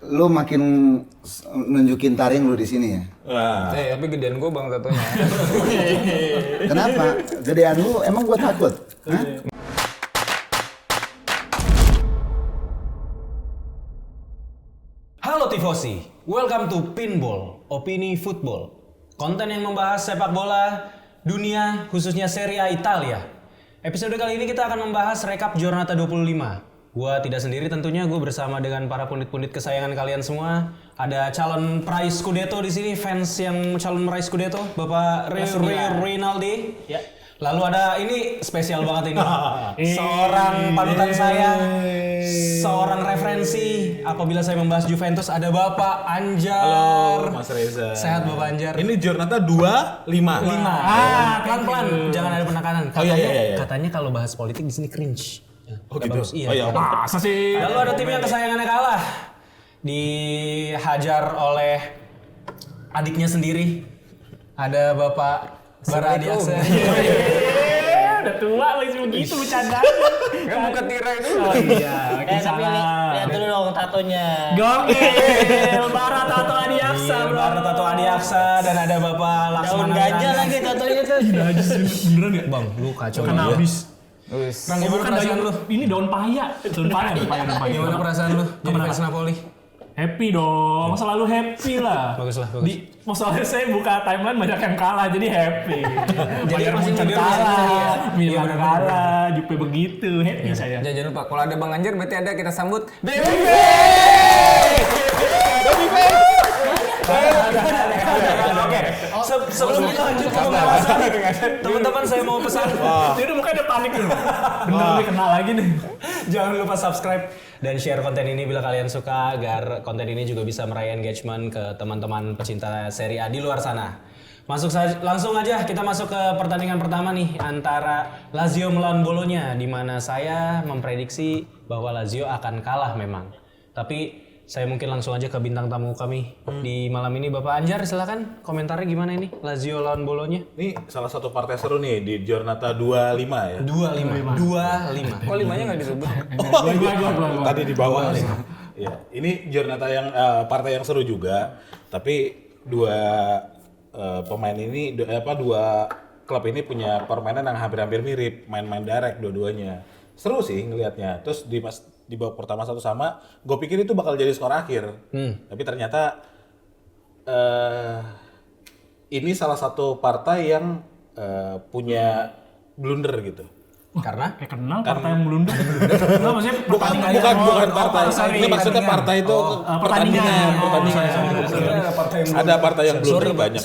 Lu makin nunjukin taring lu di sini ya. Wah. Tapi gedean gue bang tatonya. Kenapa? Gedean lu emang gua takut. Hah? Halo Tifosi, welcome to Pinball, Opini Football. Konten yang membahas sepak bola dunia, khususnya Serie A Italia. Episode kali ini kita akan membahas rekap Giornata 25. Gua tidak sendiri tentunya, gue bersama dengan para pundit-pundit kesayangan kalian semua. Ada calon peraih Scudetto di sini, fans yang calon meraih Scudetto, Bapak Rinaldi. Ya. Lalu ada ini spesial banget ini. Seorang panutan saya, seorang referensi apabila saya membahas Juventus, ada Bapak Anjar. Halo Mas Reza. Sehat Bapak Anjar. Ini Giornata 25. 5. Pelan-pelan, jangan ada penekanan. Iya. Katanya kalau bahas politik di sini cringe. Oh Nggak gitu. bagus, iya. Oh iya. Masa sih? Lalu ada tim yang kesayangannya kalah, dihajar oleh adiknya sendiri. Ada Bapak Bara Adiaksa. Udah tua lagi begitu bercanda. Kan bukan tira itu. Oh iya, Tapi lihat dulu dong tatonya. Gokil, Bara Tato Adiaksa, bro. Bara Tato Adiaksa dan ada Bapak Daun Laksmana. gajah lagi tatonya tuh. Beneran ya? Bang, lu kacau. Kena habis. Bang, gimana perasaan lu? Ini daun paya. Daun paya. Gimana perasaan lu jadi fans Napoli? Happy dong, selalu happy lah. Bagus lah, bagus. Masalahnya saya buka timeline banyak yang kalah, jadi happy. Jadi masih Munchen jujur kalah, ya? Milan Iya, bener-bener. kalah, Jupe begitu, happy saya. Jangan lupa, kalau ada Bang Anjar berarti ada kita sambut Oke, sebelum kita lanjut ke pembahasan, teman-teman saya mau pesan. Dia udah mukanya udah panik loh. Bener nih kena lagi nih. Jangan lupa subscribe dan share konten ini bila kalian suka, agar konten ini juga bisa meraih engagement ke teman-teman pecinta Serie A di luar sana. Langsung aja kita masuk ke pertandingan pertama nih antara Lazio melawan Bologna, di mana saya memprediksi bahwa Lazio akan kalah memang. Tapi saya mungkin langsung aja ke bintang tamu kami di malam ini, Bapak Anjar, silakan komentarnya gimana ini Lazio lawan Bologna? Ini salah satu partai seru nih di Giornata 25 ya. 25. kok limanya nggak disebut? Gua. Tadi di bawah nih. Iya, ini Giornata yang partai yang seru juga, tapi dua pemain ini dua klub ini punya permainan yang hampir-hampir mirip, main-main direct dua-duanya. Seru sih ngelihatnya. Terus di babak pertama 1-1, gue pikir itu bakal jadi skor akhir. Tapi ternyata ini salah satu partai yang punya blunder gitu. Karena Kayak kenal partai yang blunder. Enggak maksudnya Bukan partai. Ini maksudnya partai itu pertandingan. Ada partai yang blunder banyak.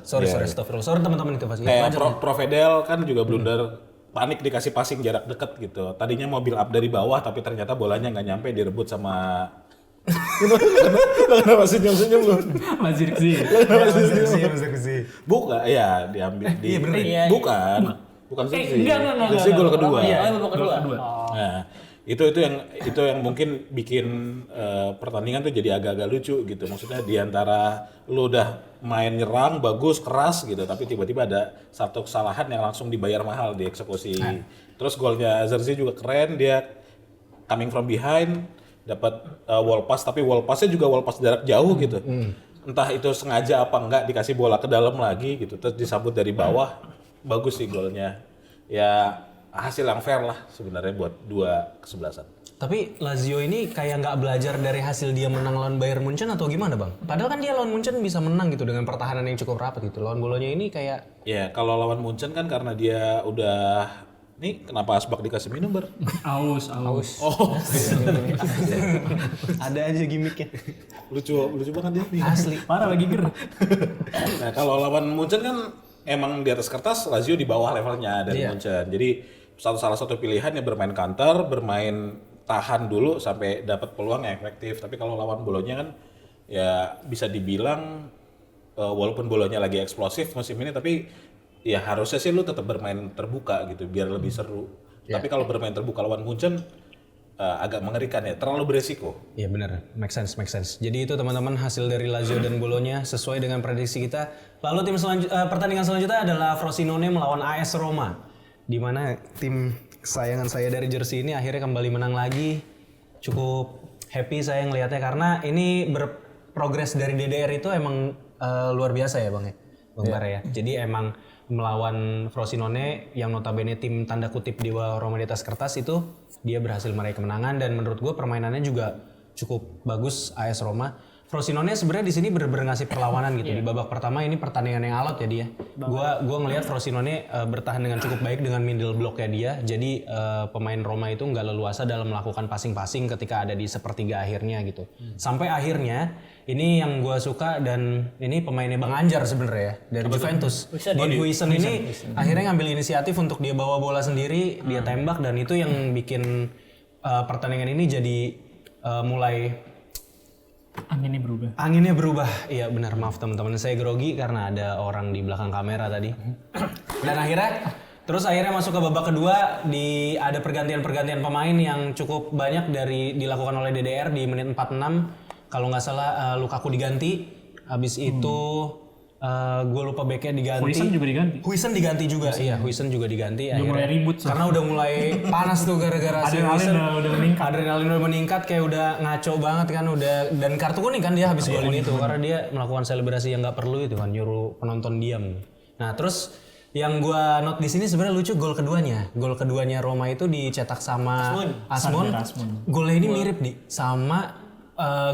Sorry, astagfirullah. Sorry teman-teman itu pasti. Kayak Provedel kan juga blunder, panik dikasih passing jarak dekat gitu. Tadinya mau build up dari bawah tapi ternyata bolanya nggak nyampe, direbut sama Kenapa senyum-senyum lu? Mazirksi. Bukan, ya diambil di. Iya. Bukan Zirkzee. Enggak. Zirkzee gol kedua. Iya, babak kedua. Nah, itu yang mungkin bikin pertandingan tuh jadi agak-agak lucu gitu. Maksudnya di antara lu udah main nyerang bagus, keras gitu, tapi tiba-tiba ada satu kesalahan yang langsung dibayar mahal, dieksekusi. Terus golnya Zirkzee juga keren, dia coming from behind, dapat wall pass, tapi wall passnya juga wall pass jarak jauh gitu. Entah itu sengaja apa enggak, dikasih bola ke dalam lagi gitu, terus disambut dari bawah. Bagus sih golnya. Ya hasil yang fair lah sebenarnya buat dua kesebelasan. Tapi Lazio ini kayak nggak belajar dari hasil dia menang lawan Bayern Munchen atau gimana, Bang? Padahal kan dia lawan Munchen bisa menang gitu dengan pertahanan yang cukup rapat gitu. Lawan Bologna ini kayak Ya kalau lawan Munchen kan karena dia udah kenapa Asbak dikasih minum ber? Aus. Oh, ada aja gimmicknya. lucu banget dia nih. Asli. Parah lagi ger. Nah kalau lawan Munchen kan emang di atas kertas Lazio di bawah levelnya dari Munchen. Jadi salah satu pilihan ya bermain counter, bermain tahan dulu sampai dapat peluang yang efektif. Tapi kalau lawan Bologna kan ya bisa dibilang walaupun Bologna lagi eksplosif musim ini, tapi ya harusnya sih lu tetap bermain terbuka gitu biar lebih seru. Tapi kalau bermain terbuka lawan Munchen agak mengerikan ya, terlalu beresiko. Iya benar, make sense. Jadi itu teman-teman hasil dari Lazio dan Bologna sesuai dengan prediksi kita. Lalu pertandingan selanjutnya adalah Frosinone melawan AS Roma, di mana tim kesayangan saya dari jersey ini akhirnya kembali menang lagi. Cukup happy saya ngelihatnya karena ini berprogres dari DDR itu emang luar biasa ya Bang ya. Bang Bare ya. Jadi emang melawan Frosinone yang notabene tim tanda kutip Dewa Roma di atas kertas itu dia berhasil meraih kemenangan dan menurut gue permainannya juga cukup bagus AS Roma. Frosinone sebenarnya di sini bener-bener ngasih perlawanan gitu. Di babak pertama ini pertandingan yang alot ya dia. Gua ngelihat Frosinone bertahan dengan cukup baik dengan middle blocknya dia. Jadi pemain Roma itu nggak leluasa dalam melakukan passing-passing ketika ada di sepertiga akhirnya gitu. Sampai akhirnya ini yang gua suka dan ini pemainnya Bang Anjar sebenarnya ya dari Juventus. Dean Huijsen ini akhirnya ngambil inisiatif untuk dia bawa bola sendiri, dia tembak dan itu yang bikin pertandingan ini jadi mulai Anginnya berubah. Iya benar, maaf teman-teman. Saya grogi karena ada orang di belakang kamera tadi. Dan akhirnya masuk ke babak kedua ada pergantian pemain yang cukup banyak dilakukan oleh DDR di menit 46. Kalau nggak salah Lukaku diganti. Habis itu gue lupa backnya diganti. Huijsen diganti juga. Iya, Huijsen juga diganti. Udah mulai ribut. Karena udah mulai panas tuh gara-gara si Huijsen. Adrenalin udah meningkat kayak udah ngaco banget kan dan kartu kuning kan dia habis golin itu karena dia melakukan selebrasi yang nggak perlu itu kan nyuruh penonton diam. Nah terus yang gue note di sini sebenarnya lucu gol keduanya Roma itu dicetak sama Asmun. Golnya ini mirip sama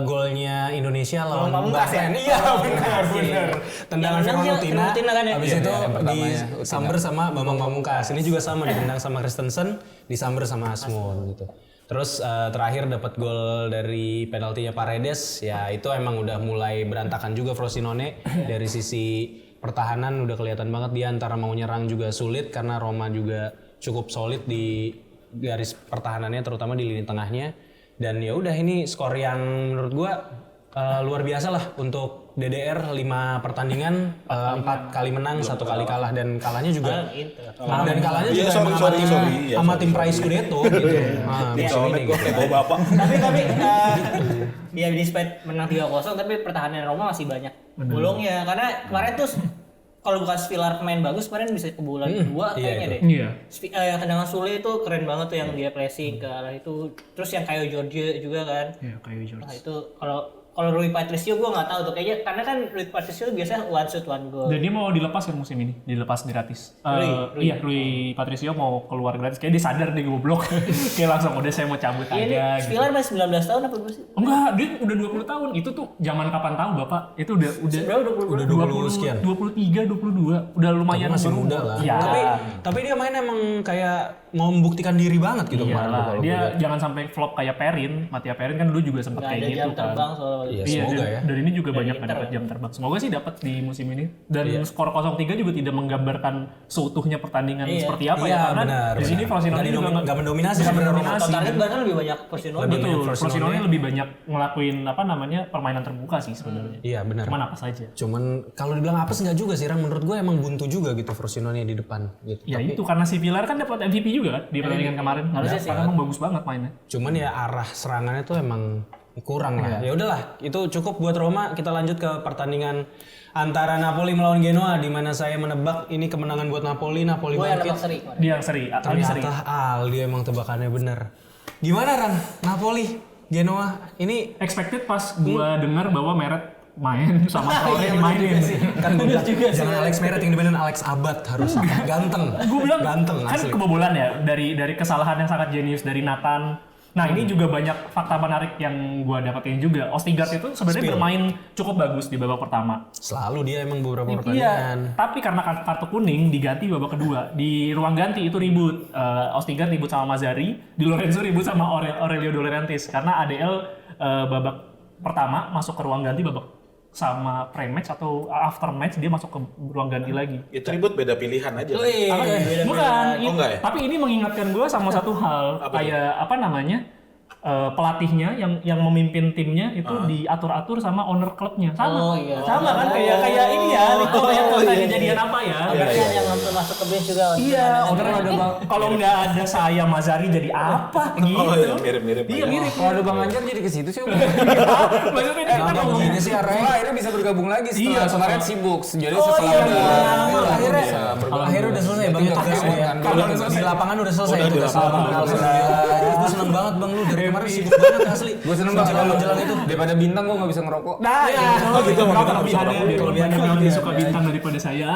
golnya Indonesia lawan Bahrain. Iya benar. Tendangan Fiorentina kan ya. Habis itu disamber sama Bambang Pamungkas. Ini juga sama ditendang sama Christensen, disamber sama Asmun gitu. Terus terakhir dapat gol dari penaltinya Paredes. Ya itu emang udah mulai berantakan juga Frosinone dari sisi pertahanan udah kelihatan banget dia antara mau nyerang juga sulit karena Roma juga cukup solid di garis pertahanannya terutama di lini tengahnya. Dan ya udah ini skor yang menurut gua luar biasa lah untuk DDR 5 pertandingan 4 kali menang 1 kali kalah dan kalahnya juga sama tim Price Scudetto gitu. Soalnya gua kayak bawa bapak. Tapi dia despite menang 3-0 tapi pertahanan Roma masih banyak bolongnya karena kemarin tuh kalau bukan Villar pemain bagus kemarin bisa kebobolan kedua kayaknya deh. Iya. Yang tendangan Sule itu keren banget tuh yang dia pressing ke arah itu. Terus yang Caio Jorge juga kan. Iya, Caio Jorge. Nah itu kalau Rui Patricio gue nggak tahu tuh kayaknya karena kan Rui Patricio biasanya one shot one goal. Dan dia mau dilepas kan musim ini, dilepas gratis. Iya, Rui Patricio mau keluar gratis. Kayak dia sadar dia goblok. Kayak langsung udah saya mau cabut aja. Ini Villar masih 19 tahun apa sih? Enggak, dia udah 20 tahun. Itu tuh zaman kapan tahu Bapak? Itu udah 20 sekian. 23, 22. Udah lumayan masih muda lah. Ya. Tapi dia main emang kayak mau membuktikan diri banget gitu kemarin. Dia jangan sampai flop kayak Perin. Mattia Perin kan dulu juga sempat kayak gitu kan. Terbang soalnya. Iya, semoga ya. Dan ini juga banyak dapat jam terbang. Semoga sih dapat di musim ini. Dan skor 0-3 juga tidak menggambarkan seutuhnya pertandingan seperti apa ya. Karena di sini Frosinone juga nggak mendominasi sebenarnya. Target bahkan lebih banyak Frosinone. Betul. Frosinone lebih banyak ngelakuin permainan terbuka sih sebenarnya. Iya benar. Cuman apa saja. Cuman kalau dibilang apes nggak juga sih, menurut gue emang buntu juga gitu Frosinone di depan gitu. Ya itu karena si Villar kan dapat MVP juga kan di pertandingan kemarin. Harusnya sih emang bagus banget mainnya. Cuman ya arah serangannya tuh emang kurang lah. Ya udahlah, itu cukup buat Roma. Kita lanjut ke pertandingan antara Napoli melawan Genoa di mana saya menebak ini kemenangan buat Napoli bangkit. Dia yang seri. Ternyata Aldi emang tebakannya bener. Gimana Ran? Napoli, Genoa ini expected pas gua dengar bahwa Meret main sama Traore dimainin. Kan gue bilang jangan Alex Meret yang dimainin Alex Abad harus ganteng. Gue bilang ganteng kan asli. Kebobolan ya dari kesalahan yang sangat jenius dari Nathan. Nah ini juga banyak fakta menarik yang gue dapetin juga. Ostigard itu sebenarnya bermain cukup bagus di babak pertama. Selalu dia emang beberapa Iya, pertandingan. tapi karena kartu kuning diganti babak kedua. Di ruang ganti itu ribut. Ostigard ribut sama Mazzari, Di Lorenzo ribut sama Aurelio De Laurentiis. Karena ADL babak pertama masuk ke ruang ganti babak sama pre-match atau after match dia masuk ke ruang ganti lagi. Itu ribut beda pilihan aja. Bukan, enggak ya? Tapi ini mengingatkan gue sama satu hal kayak pelatihnya yang memimpin timnya itu diatur-atur sama owner klubnya. Sama kan kayak ini ya, Rico yang tadi jadian apa ya? Yang masuk ke bench juga. Iya, kalau nggak ada saya Mazzari jadi apa gitu. Oh iya, mirip-mirip. Iya, mirip. Kalau ada Bang Anjar jadi ke situ sih. Maksudnya kita ngomong Gini sih arahnya. Akhirnya bisa bergabung lagi setelah kemarin sibuk. Jadi setelah Akhirnya udah selesai Bang tugasnya ya. Di lapangan udah selesai tugas. Gue seneng banget Bang lu dari kemarin sibuk banget asli. Gue seneng banget kalau menjelang itu. daripada bintang gue nggak bisa ngerokok. Nah, ya. Oh gitu, Kalau kita kelebihannya dia lebih suka bintang daripada saya.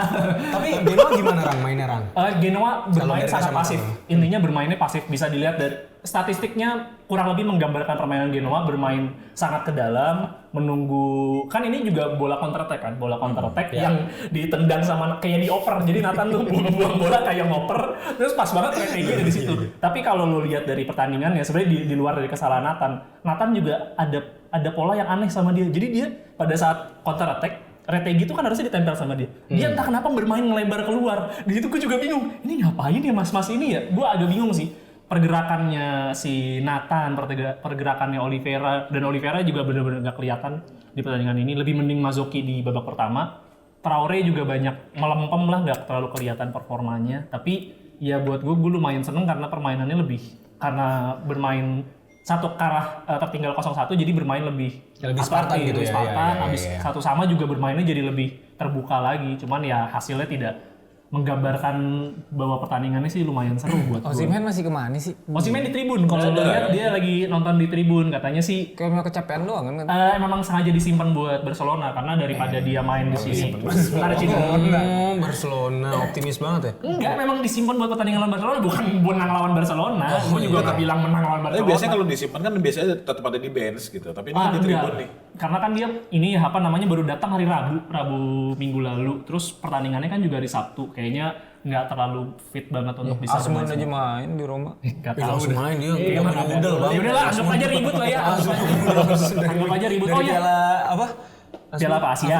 Tapi Genoa gimana Rang mainnya Rang? Genoa bermain dari sangat kacamata pasif. lo. Intinya bermainnya pasif. Bisa dilihat dari statistiknya kurang lebih menggambarkan permainan Genoa, bermain sangat ke dalam, menunggu. Kan ini juga bola counter attack kan, bola counter attack yang ditendang sama kayak dioper. Jadi Nathan tuh buang bola kayak ngoper, terus pas banget strategi dari situ. Tapi kalau lo lihat dari pertandingannya, sebenarnya di luar dari kesalahan Nathan juga ada pola yang aneh sama dia. Jadi dia pada saat counter attack Retegi itu kan harusnya ditempel sama dia. Dia entah kenapa bermain ngelebar keluar. Di situ gue juga bingung. Ini ngapain ya mas-mas ini ya? Gue agak bingung sih. Pergerakannya si Nathan, pergerakannya Oliveira, dan Oliveira juga benar-benar gak kelihatan di pertandingan ini. Lebih mending Mazzocchi di babak pertama. Traore juga banyak melempem lah, gak terlalu kelihatan performanya. Tapi ya buat gue lumayan seneng karena permainannya karena bermain satu arah tertinggal 0-1 jadi bermain lebih Spartan gitu ya. Spartan, habis satu sama juga bermainnya jadi lebih terbuka lagi. Cuman ya hasilnya tidak menggambarkan bahwa pertandingannya sih lumayan seru buat gue. Osimhen masih kemana sih? Osimhen di tribun, kalau lo lihat dia lagi nonton di tribun, katanya sih Kayak mau kecapean doang kan? memang sengaja disimpan buat Barcelona karena daripada dia main di sini. Ntar Barcelona optimis banget ya. Enggak, memang disimpan buat pertandingan lawan Barcelona, bukan menang lawan Barcelona. Gue juga gak bilang menang lawan Tapi Barcelona. biasanya kalau disimpan kan biasanya tetap ada di bench gitu. Tapi ini kan di tribun nih. Karena kan dia ini baru datang hari Rabu minggu lalu. Terus pertandingannya kan juga hari Sabtu. Kayaknya nggak terlalu fit banget untuk bisa Asmun bermain. aja main di Roma. Nggak tahu Langsung deh. main dia. Iya, mana ada. Ya udahlah, anggap aja ribut lah ya. Anggap aja ribut. Oh Dari iya. piala apa? Piala apa? Asia.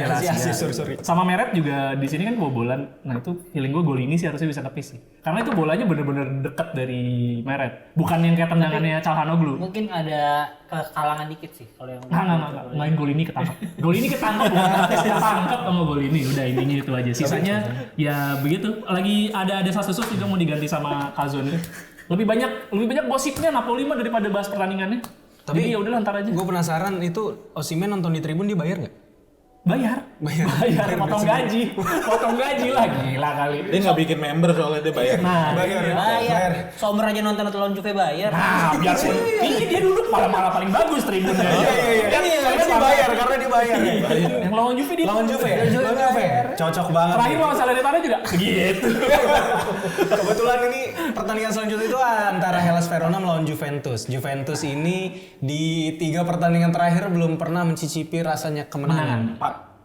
Piala Asia. Sorry. Sama Meret juga di sini kan kebobolan. Nah itu feeling gue gol ini sih harusnya bisa tepis sih. Karena itu bolanya bener-bener dekat dari Meret. Bukan yang kayak tendangannya Calhanoglu. Mungkin ada kekalangan dikit sih kalau yang Nggak. Main gol ini ketangkep. Gol ini ketangkep bukan tepis, ketangkep sama gol ini. Udah intinya itu aja. Sisanya ya begitu. Lagi ada Sassuolo juga mau diganti sama Cazorla. Lebih banyak gosipnya Napoli mah daripada bahas pertandingannya. Tapi ya udahlah ntar aja. Gue penasaran itu Osimhen nonton di tribun dibayar nggak? Bayar, potong gaji lah, gila kali. Dia nggak bikin member soalnya dia bayar. Nah, bayar. Sommer aja nonton lawan Juve bayar. nah biarpun ini dia duduk malah paling bagus tribunnya. Karena dibayar. Yang lawan Juve dia Lawan Juve. Cocok banget. terakhir lawan Salernitana juga begitu. Kebetulan ini pertandingan selanjutnya itu antara Hellas Verona melawan Juventus. Juventus ini di 3 pertandingan terakhir belum pernah mencicipi rasanya kemenangan.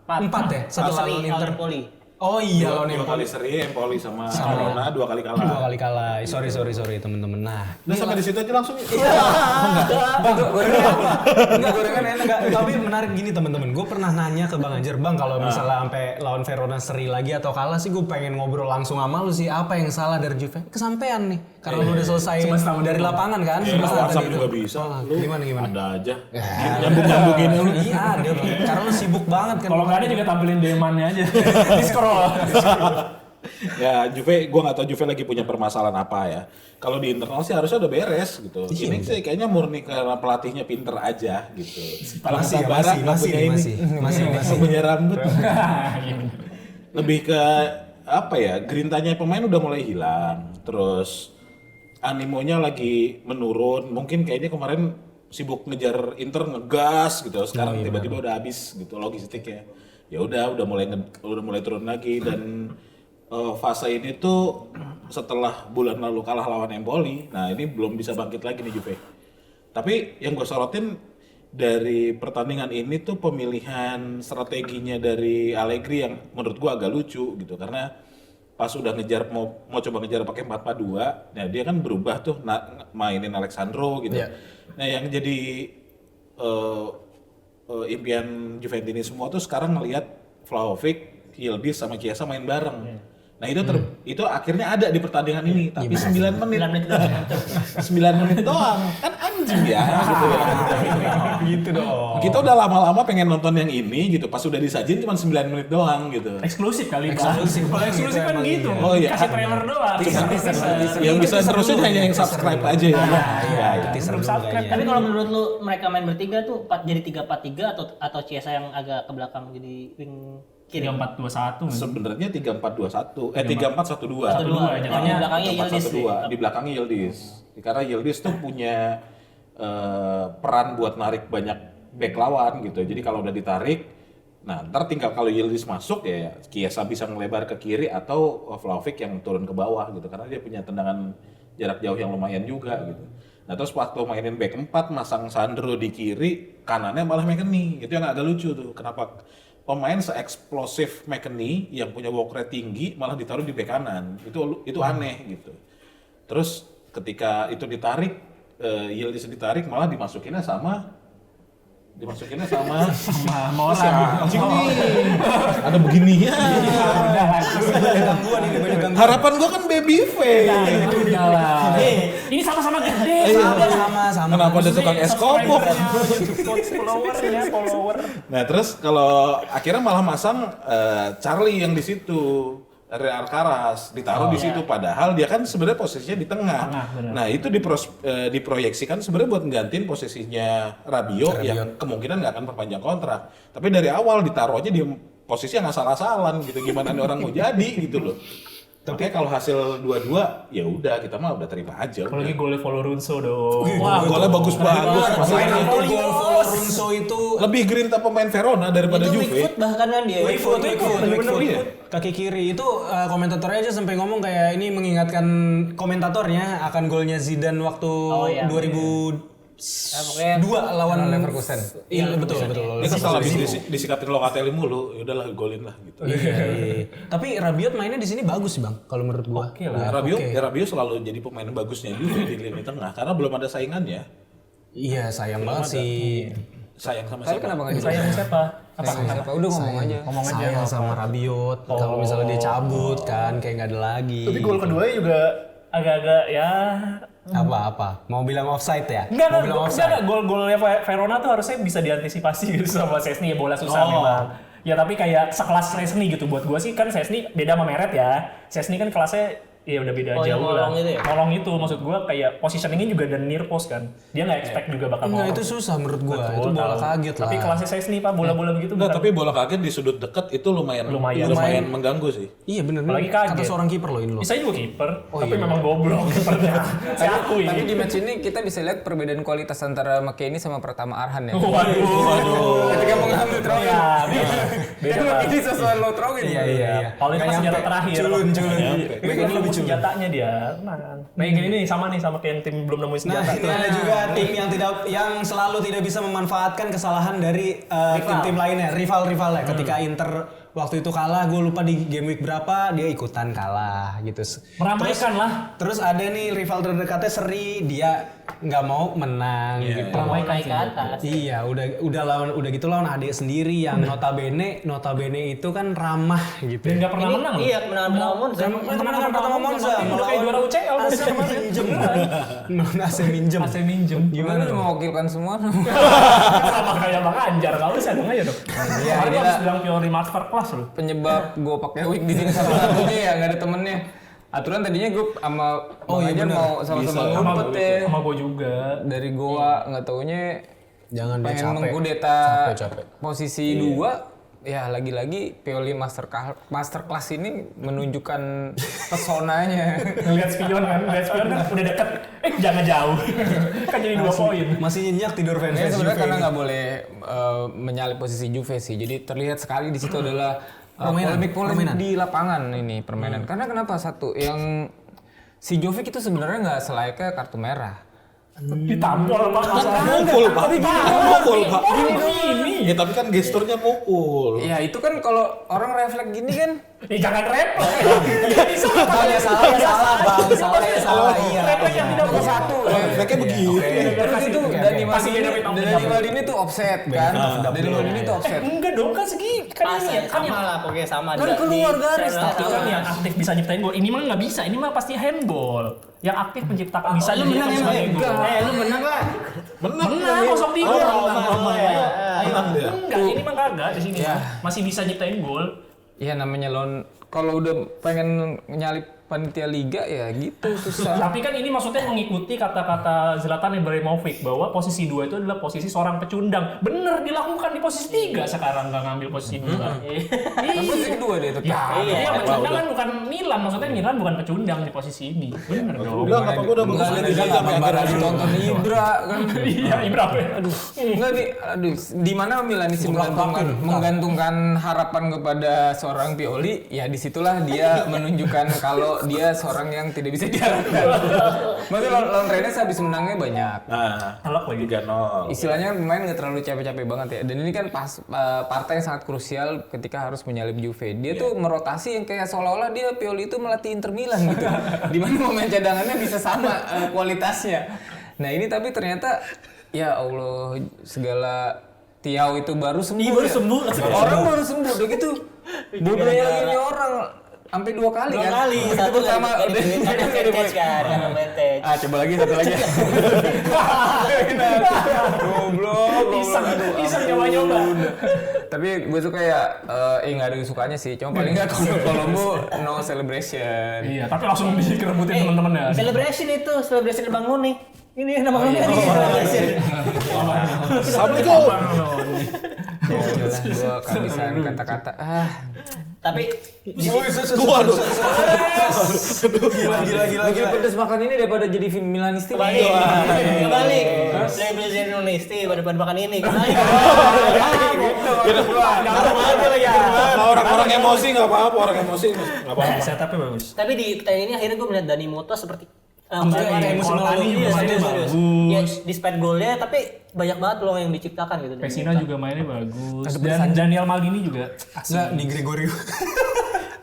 4 ya? Setelah lawan Inter. Empoli. Oh iya lawan Dua Empoli. kali seri, Empoli sama Verona 2 kali kalah. 2 kali kalah. Sorry teman-teman. Nah, Udah sampai di situ aja langsung. enggak gorengan enak enggak. Tapi menarik gini teman-teman. Gue pernah nanya ke Bang Anjar, Bang kalau misalnya sampai lawan Verona seri lagi atau kalah sih gue pengen ngobrol langsung sama lu sih. Apa yang salah dari Juve? Kesampean nih. Karena lu udah selesai dari lapangan kan. Iya, Semesta WhatsApp tadi juga itu. bisa. Oh, Lu Gimana? ada aja. Nyambung-nyambungin lu. Iya ada Bang. Karena lu sibuk banget kan. Kalau nggak ada juga tampilin demannya aja. Di scroll. Ya Juve, gue nggak tahu Juve lagi punya permasalahan apa ya. Kalau di internal sih harusnya udah beres gitu. Ini sih kayaknya murni karena pelatihnya pinter aja gitu. Masih punya rambut. Lebih ke apa ya? Grintanya pemain udah mulai hilang. Terus animonya lagi menurun. Mungkin kayaknya kemarin sibuk ngejar Inter ngegas gitu. Sekarang tiba-tiba udah habis gitu logistiknya. Ya udah mulai turun lagi dan fase ini tuh setelah bulan lalu kalah lawan Empoli. Nah, ini belum bisa bangkit lagi nih Juve. Tapi yang gue sorotin dari pertandingan ini tuh pemilihan strateginya dari Allegri yang menurut gue agak lucu gitu karena pas udah ngejar mau coba ngejar pakai 4-4-2, nah dia kan berubah tuh mainin Alexandro gitu. Nah, yang jadi impian Juventus ini semua tuh sekarang ngelihat Vlahovic, Yildiz sama Chiesa main bareng. Nah itu akhirnya ada di pertandingan ini, tapi 9 menit. 9 menit doang. Kan anjing ya gitu ya. Gitu dong. Kita udah lama-lama pengen nonton yang ini gitu, pas udah disajin cuma 9 menit doang gitu. Eksklusif kali Pak. Kalau eksklusif kan gitu. Oh iya. Kasih trailer doang. Yang bisa terusin hanya yang subscribe aja ya. Belum subscribe. Tapi kalau menurut lu mereka main bertiga tuh jadi 3-4-3 atau Chiesa yang agak ke belakang jadi wing kiri? 3-4-2-1. Sebenarnya 3-4-2-1, 3-4-1-2. Jatuhnya belakangnya Yildiz. Di belakangnya Yildiz. Karena Yildiz tuh punya peran buat narik banyak back lawan gitu. Jadi kalau udah ditarik, nah ntar tinggal kalau Yildiz masuk ya Chiesa bisa ngelebar ke kiri atau Vlahovic yang turun ke bawah gitu. Karena dia punya tendangan jarak jauh yang lumayan juga gitu. Nah terus waktu mainin back 4 masang Sandro di kiri, kanannya malah McKennie. Itu yang agak lucu tuh. Kenapa pemain se-eksplosif McKennie yang punya walk rate tinggi malah ditaruh di back kanan. Itu aneh gitu. Terus ketika itu ditarik, Yildiz ditarik malah dimasukinnya sama Mola. anjing nih. Ada begininya. Harapan gua kan baby face. Ini sama-sama gede. Sama. Kenapa ada tukang es kopok? Follower. Nah terus kalau akhirnya malah masang Charlie yang di situ, Alcaraz ditaruh di situ, padahal dia kan sebenarnya posisinya di tengah. Nah itu diproyeksikan sebenarnya buat nggantiin posisinya Rabiot yang kemungkinan nggak akan perpanjang kontrak. Tapi dari awal ditaruhnya di posisi yang asal-asalan gitu, gimana nih orang mau jadi gitu loh. Tapi kalau hasil 2-2 ya udah kita mah udah terima aja. Kalau lagi golnya Folorunso dong. Wah, golnya bagus-bagus. Itu gol Folorunso itu Lebih grinta pemain Verona daripada itu Juve. Bigfoot bahkan kan dia. Bigfoot. Iya. Kaki kiri itu komentatornya aja sampai ngomong kayak ini mengingatkan komentatornya akan golnya Zidane waktu 2002 lawan Leverkusen. Iya betul. Ini kan salah disikatin Locatelli mulu, ya udahlah golin lah gitu. Iya. Tapi Rabiot mainnya di sini bagus sih Bang, kalau menurut gua. Oke lah. Rabiot selalu jadi pemain bagusnya Juve di lini tengah karena belum ada saingannya. Iya, sayang banget sih. Sayang sama Tapi siapa? kenapa nggak Sayang siapa? Siapa? Udah ngomong aja. Sayang sama Rabiot. Kalau misalnya dia cabut kan kayak nggak ada lagi. Tapi gol keduanya juga Agak-agak ya. Apa? Mau bilang offside ya? Enggak, Mau bilang offside. gol-golnya Verona tuh harusnya bisa diantisipasi gitu sama Szczęsny, ya bola susah memang. Ya tapi kayak sekelas Szczęsny gitu buat gua sih kan Szczęsny beda sama Meret ya. Szczęsny kan kelasnya ya udah beda yang jauh lah. nolong itu ya? Nolong itu maksud gua kayak positioningnya juga dan near post kan. Dia nggak expect juga bakal Enggak, nolong. itu susah menurut gua. Betul, Itu bola tahu. kaget lah. Tapi kelasnya Szczęsny Pak, bola-bola begitu Enggak, bukan. tapi bola kaget di sudut dekat itu lumayan mengganggu sih. Iya bener. Apalagi kaget. Kata seorang kiper loh ini loh. Saya juga kiper, tapi memang goblok kipernya. Saya akui. Tapi di match ini kita bisa lihat perbedaan kualitas antara McKennie sama Pratama Arhan ya. Waduh. Ketika mengambil trofi. Ya, beda. Kan McKennie sesuai lo trofi. Iya. Kalau itu kan senjata terakhir. Culun. Ini lebih senjatanya dia. Nah, yang gini nih sama kayak yang tim belum nemuin Nah, senjata. ini ada juga tim yang selalu tidak bisa memanfaatkan kesalahan dari tim-tim lainnya, rival-rivalnya. Ketika Inter waktu itu kalah, gue lupa di game week berapa, dia ikutan kalah gitu. Meramaikan lah. Terus ada nih rival terdekatnya Seri, dia nggak mau menang gitu. Meramaikan naik ke atas. Iya, udah gitu lawan adik sendiri yang notabene itu kan ramah gitu. Dan nggak pernah menang. Iya, menang Monza. Kemenangan pertama Monza Udah kayak juara UCL AC minjem. Non AC minjem. AC minjem. Gimana lu mewakilkan semua? Sama kayak Bang Anjar, kalau usah dong aja dong. Iya, Kemarin gila. harus bilang Pioli Master Class loh. Penyebab gue pakai wig di sini salah satunya ya nggak ada temennya. Aturan tadinya gue sama Bang Ajar mau sama-sama ngumpet ya Sama gue juga. dari Goa, nggak taunya Jangan dia pengen capek. mengkudeta Capek. posisi 2. Ya lagi-lagi Pioli Master Class ini menunjukkan pesonanya. Ngeliat spion kan udah deket. Jangan jauh. Kan jadi 2 poin. Masih nyenyak tidur fans Ya, sebenarnya Juve karena ini. nggak boleh menyalip posisi Juve sih. Jadi terlihat sekali di situ adalah Permainan. polemik di lapangan ini permainan. Karena kenapa satu yang si Jovic itu sebenarnya nggak selayaknya kartu merah. Ditampol Pak. Mukul Pak. Ini. Ya tapi kan gesturnya mukul. Ya itu kan kalau orang refleks gini kan. Jangan repot. Salah iya. Yang tidak bersatu. Refleksnya begitu. Terus itu Dani Maldini tuh offset kan. Dani Maldini tuh offset. Enggak dong kan segi kan ini kan Sama lah, pokoknya sama. Kan keluar garis, tapi kan yang aktif bisa nyiptain gol. Ini mah nggak bisa. Ini mah pasti handball. Yang aktif menciptakan bisa Lu menang ya, lu menang lah. Menang. Menang 0-3. Menang dia. Enggak, ini mah kagak di sini. Masih bisa nyiptain gol. Iya namanya kalau udah pengen nyalip panitia liga ya gitu susah. Tapi kan ini maksudnya mengikuti kata-kata Zlatan Ibrahimovic bahwa posisi 2 itu adalah posisi seorang pecundang. Bener dilakukan di posisi 3 sekarang nggak ngambil posisi 2. Kan posisi kedua dia tetap. Iya, pecundang kan bukan Milan, maksudnya Milan bukan pecundang di posisi ini. Bener dong. Udah apa gua udah bagus Enggak, dia nggak membara ditonton Ibra kan. Iya, Ibrahim. Aduh, enggak nih, aduh, di mana Milanisti menggantungkan harapan kepada seorang Pioli, ya disitulah dia menunjukkan kalau dia seorang yang tidak bisa diharapkan. Maksudnya lawan Rennes habis menangnya banyak. Nah, Telok lagi. 3-0. Istilahnya pemain nggak terlalu capek-capek banget ya. Dan ini kan pas partai yang sangat krusial ketika harus menyalip Juve. Dia tuh merotasi yang kayak seolah-olah dia Pioli itu melatih Inter Milan gitu. Di mana pemain cadangannya bisa sama kualitasnya. Nah ini tapi ternyata ya Allah segala Tiau itu baru sembuh. Baru sembuh. Orang baru sembuh udah gitu. Bodohnya lagi nih orang sampai 2 kali kan. 2 kali. Begitu Satu pertama lagi udah advantage kan, advantage. coba lagi satu lagi. Goblok. Iseng nyoba-nyoba. Tapi gue suka ya, nggak ada sukanya sih. Cuma paling nggak kalau Colombo no celebration. Iya, tapi langsung dikerebutin teman-teman ya. Celebration itu, celebration Bang Nuni. Ini nama Nuni nih, celebration. Assalamualaikum. Gue kehabisan kata-kata. Tapi Waduh. Gila. Pedes makan ini daripada jadi film Milanisti. kebalik. Celebration Indonesia pada makan ini. Kebalik. Orang-orang emosi nggak apa-apa, orang emosi nggak apa-apa. Setupnya bagus. Tapi di pertandingan ini akhirnya gue melihat Dani Moto seperti musim lalu juga mainnya bagus. Ya, despite golnya tapi banyak banget peluang yang diciptakan gitu. Pessina juga mainnya bagus. Dan Daniel Maldini juga. Nggak, di Gregorio.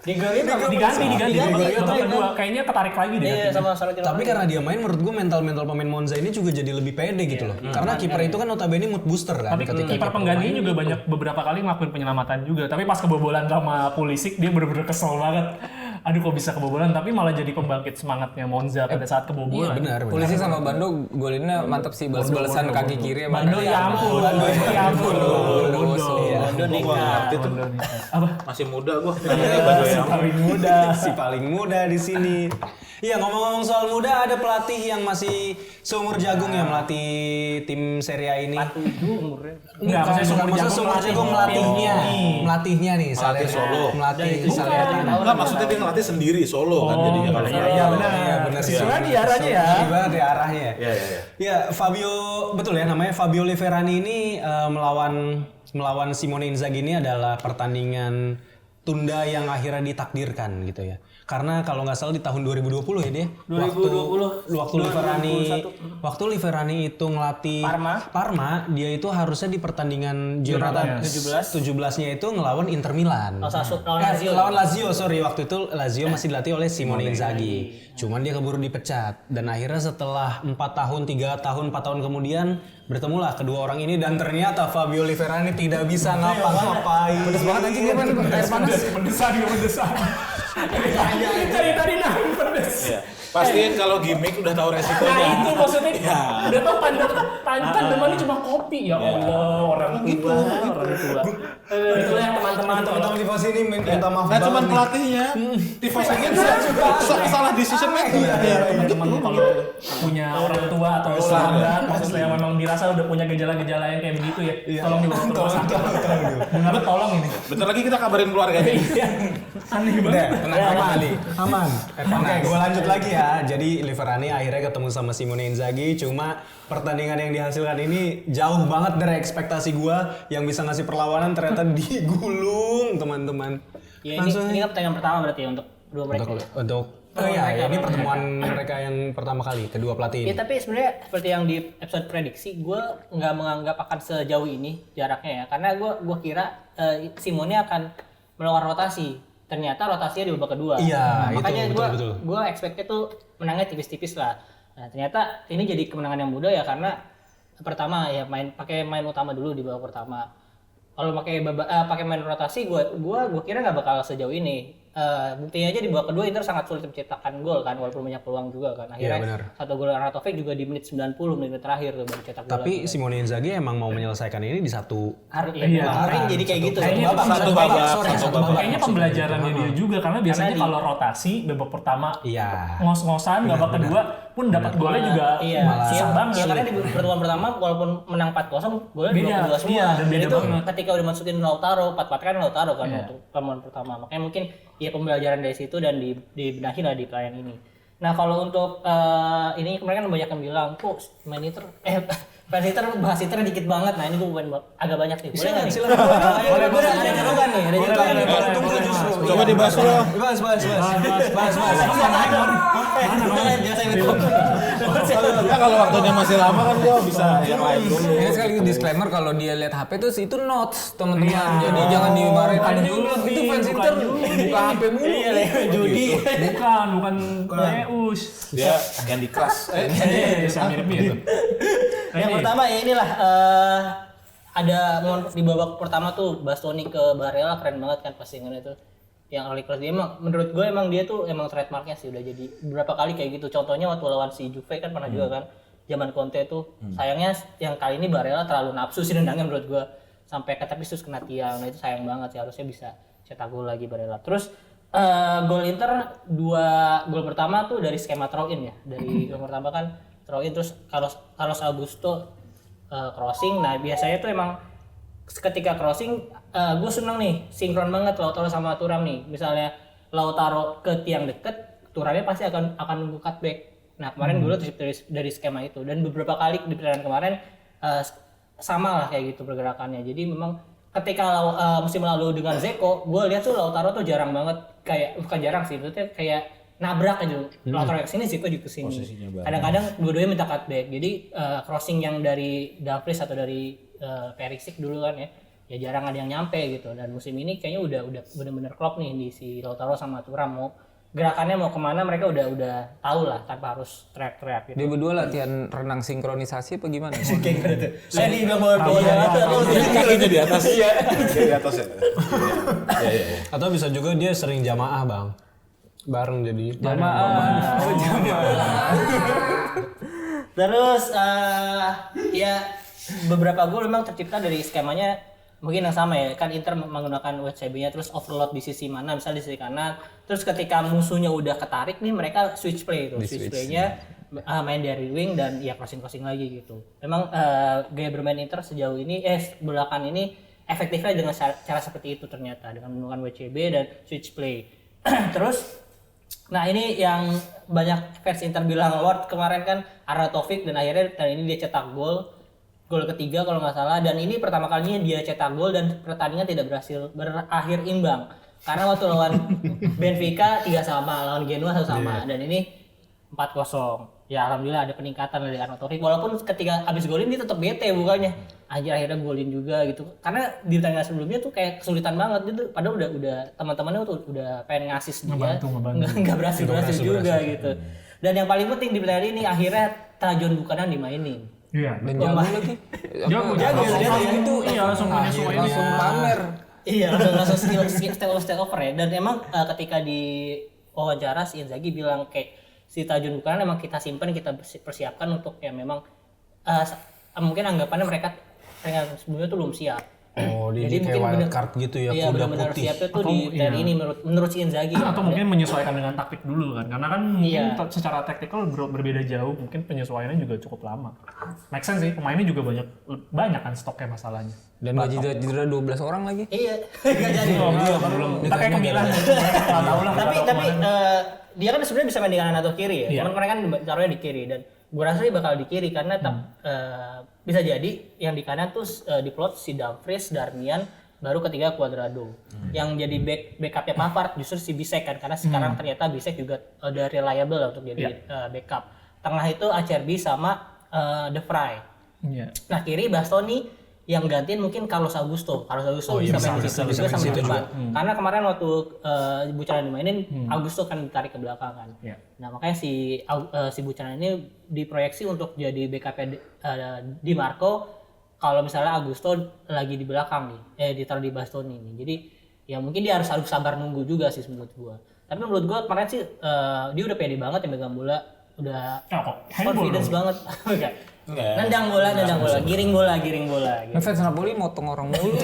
Diganti babak kedua. Kayaknya ketarik lagi deh. Iya sama Salah. Tapi karena dia main, menurut gue mental pemain Monza ini juga jadi lebih pede gitu loh. Karena kiper itu kan notabene mood booster kan. Tapi kiper penggantinya juga banyak beberapa kali ngelakuin penyelamatan juga. Tapi pas kebobolan sama Pulisic dia bener-bener kesel banget. Aduh kok bisa kebobolan, tapi malah jadi pembangkit semangatnya Monza pada saat kebobolan. Benar. Polisi sama Bando golinnya mantep sih, balas-balasan kaki kiri sama Bando ya ampun. Bando nikah. Apa? Masih muda gua. Si paling muda di sini. Iya, ngomong-ngomong soal muda, ada pelatih yang masih seumur jagung ya melatih tim Serie A ini. Enggak, Maksudnya seumur jagung melatihnya. Melatihnya nih, Melatih solo. Melatih Salernitana. Enggak, maksudnya dia ngelatih sendiri solo kan jadinya kalau Iya benar. Sesuai di arahnya ya. Gimana deh arahnya? Iya. Ya, Fabio betul ya namanya Fabio Liverani ini melawan Simone Inzaghi ini adalah pertandingan tunda yang akhirnya ditakdirkan gitu ya. Karena kalau nggak salah di tahun 2020 ya dia. 2020. Waktu Liverani itu ngelatih Parma, dia itu harusnya di pertandingan Giornata 17-nya itu ngelawan Inter Milan. Lawan Lazio, sorry. Waktu itu Lazio masih dilatih oleh Simone Inzaghi. Cuman dia keburu dipecat. Dan akhirnya setelah 4 tahun kemudian bertemulah kedua orang ini dan ternyata Fabio Liverani tidak bisa ngapa-ngapain. Pedes banget anjing dia paling air panas. Mendesak. Tadi nahan pedes. Iya. Pastiin kalau gimmick udah tahu resikonya. Nah itu maksudnya udah tau tandemannya cuma kopi ya Allah orang tua. Itulah yang teman-teman di pos ini minta maaf Nah cuman pelatihnya, tifos aja salah decision making. Teman-teman kalau punya orang tua atau sahabat, maksudnya yang memang dirasa udah punya gejala-gejala yang kayak begitu ya, tolong dibawa ke rumah sakit. Dengar tolong ini. Bentar lagi kita kabarin keluarganya. Aneh banget. Aman. Oke, gue lanjut lagi ya. Jadi Liverani akhirnya ketemu sama Simone Inzaghi. Cuma pertandingan yang dihasilkan ini jauh banget dari ekspektasi gue. Yang bisa ngasih perlawanan ternyata digulung teman-teman. Ya, ini kan pertandingan pertama berarti ya untuk dua mereka. Ini pertemuan mereka yang pertama kali, kedua pelatih ini. Ya tapi sebenarnya seperti yang di episode prediksi, gue nggak menganggap akan sejauh ini jaraknya ya. Karena gue kira Simone akan melakukan rotasi. Ternyata rotasinya di babak kedua. Iya, makanya betul. gue expect-nya tuh menangnya tipis-tipis lah. Nah ternyata ini jadi kemenangan yang mudah ya karena pertama ya pakai main utama dulu di babak pertama. Kalau pakai main rotasi, gue kira nggak bakal sejauh ini. buktinya aja di babak kedua Inter sangat sulit menciptakan gol kan walaupun banyak peluang juga kan. Iya, Akhirnya benar. satu gol Arnautovic juga di menit 90 menit terakhir tuh baru cetak gol. Tapi Simone Inzaghi emang mau menyelesaikan ini di satu kemarin jadi kayak gitu. Kayaknya Satu babak, satu babak. Kayaknya pembelajarannya dia juga karena biasanya kalau rotasi babak pertama iya. ngos-ngosan, babak kedua pun dapat golnya juga susah banget. Iya, karena di pertemuan pertama walaupun menang 4-0 golnya Beda, 2-2 semua. iya, dan beda itu banget. ketika udah masukin Lautaro 4-4 kan Lautaro kan untuk pertemuan pertama. Makanya mungkin ya pembelajaran dari situ dan dibenahi lah di klien ini. Nah, kalau untuk ini kemarin kan banyak yang bilang, "Kok main Inter fans Inter bahas Inter dikit banget." Nah, ini gue agak banyak nih. Boleh enggak nih? Boleh, ada catatan nih, ada catatan nih. Tunggu justru. Coba dibahas dulu. Bahas. Ya kalau waktunya masih lama kan gua bisa yang lain dulu. Ini sekali disclaimer kalau dia lihat HP tuh itu notes teman-teman. Jadi jangan dimarahin ada dulu. Itu fans Inter buka HP mulu. Iya, judi. Bukan Deus. Dia Candy Crush. Bisa mirip-mirip. Yang pertama ya inilah ada di babak pertama tuh Bastoni ke Barella keren banget kan passingnya itu. Yang early cross dia emang menurut gue emang dia tuh emang trademarknya sih udah jadi beberapa kali kayak gitu. Contohnya waktu lawan si Juve kan pernah juga kan zaman Conte tuh. Sayangnya yang kali ini Barella terlalu nafsu sih nendangnya menurut gue sampai ke tepis terus kena tiang. Nah itu sayang banget sih harusnya bisa cetak gol lagi Barella. Terus gol Inter 2 gol pertama tuh dari skema throw in ya. Dari gol pertama kan throw in terus Carlos Augusto crossing. Nah biasanya tuh emang ketika crossing gue seneng nih sinkron banget Lautaro sama Thuram nih. Misalnya Lautaro ke tiang deket, Thuramnya pasti akan nunggu cutback. Nah kemarin gue lihat dari skema itu dan beberapa kali di pertandingan kemarin sama lah kayak gitu pergerakannya. Jadi memang ketika musim lalu dengan Zeko, gue lihat tuh Lautaro tuh jarang banget kayak bukan jarang sih, maksudnya kayak nabrak aja. Lautaro yang kesini, Zeko juga kesini. Kadang-kadang dua-duanya minta cutback. Jadi crossing yang dari Dumfries atau dari Perisic dulu kan ya jarang ada yang nyampe gitu. Dan musim ini kayaknya udah bener-bener klop nih di si Lautaro sama Thuram mau gerakannya mau kemana mereka udah tahu lah tanpa harus teriak-teriak gitu. Dia berdua latihan renang sinkronisasi apa gimana? Saya dibilang bawa Kakinya di atas. Iya. Di atas ya. Iya. Atau bisa juga dia sering jamaah, Bang. Bareng jadi Jamaah. Terus ya beberapa gol memang tercipta dari skemanya mungkin yang sama ya kan Inter menggunakan WCB-nya terus overload di sisi mana misalnya di sisi kanan terus ketika musuhnya udah ketarik nih mereka switch play itu switch play-nya main dari wing dan ya crossing lagi gitu. Memang gaya bermain Inter sejauh ini belakangan ini efektifnya dengan cara seperti itu ternyata dengan menggunakan WCB dan switch play. Terus nah ini yang banyak fans Inter bilang Lord kemarin kan Arnautovic dan akhirnya kali ini dia cetak gol ketiga kalau nggak salah dan ini pertama kalinya dia cetak gol dan pertandingan tidak berakhir imbang karena waktu lawan Benfica 3-3 lawan Genoa 1-1 dan ini 4-0 ya alhamdulillah ada peningkatan dari Arnautovic walaupun ketika habis golin dia tetap bete bukannya akhirnya golin juga gitu karena di pertandingan sebelumnya tuh kayak kesulitan banget gitu padahal udah teman-temannya tuh udah pengen ngasih dia nggak berhasil juga gitu dan yang paling penting di pertandingan ini akhirnya Trajan Buchanan dimainin. Iya. Dan jago lagi. Jago itu iya langsung menyesuaikan langsung pamer. Iya langsung step over ya dan emang ketika di wawancara si Inzaghi bilang kayak si Trajan Buchanan emang kita simpan kita persiapkan untuk ya memang mungkin anggapannya mereka peringatan sebelumnya tuh belum siap. Oh, dia jadi kayak wild card gitu ya, iya, kuda benar-benar putih. siapnya tuh dari ini menurut si Inzaghi. Atau mungkin menyesuaikan dengan taktik dulu kan, karena kan mungkin secara taktikal berbeda jauh, mungkin penyesuaiannya juga cukup lama. Make sense sih, pemainnya juga banyak kan stoknya masalahnya. Dan gaji cedera 12 orang lagi. Iya, nggak jadi. Belum. Kita kayak Milan. Nggak tahu lah. Tapi dia kan sebenarnya bisa main di kanan atau kiri ya. Cuman kemarin kan taruhnya di kiri dan gue rasa dia bakal di kiri karena bisa jadi yang di kanan tuh diplot si Dumfries, Darmian, baru ketiga Cuadrado. Yang jadi backupnya Pavard justru si Bisek kan karena sekarang ternyata Bisek juga udah reliable lah untuk jadi backup. Tengah itu Acerbi sama De Vrij. Nah kiri Bastoni yang gantiin mungkin Carlos Augusto bisa main di situ juga sama di depan. Karena kemarin waktu Buchanan dimainin Augusto kan ditarik ke belakang kan. Nah makanya si Buchanan ini diproyeksi untuk jadi backupnya Di Marco kalau misalnya Augusto lagi di belakang nih, ditaruh di Bastoni nih. Jadi ya mungkin dia harus sabar nunggu juga sih menurut gua. Tapi menurut gua kemarin sih dia udah pede banget ya megang bola, udah confidence banget. Nendang bola, giring bola gitu. Ngefans Napoli motong orang mulu.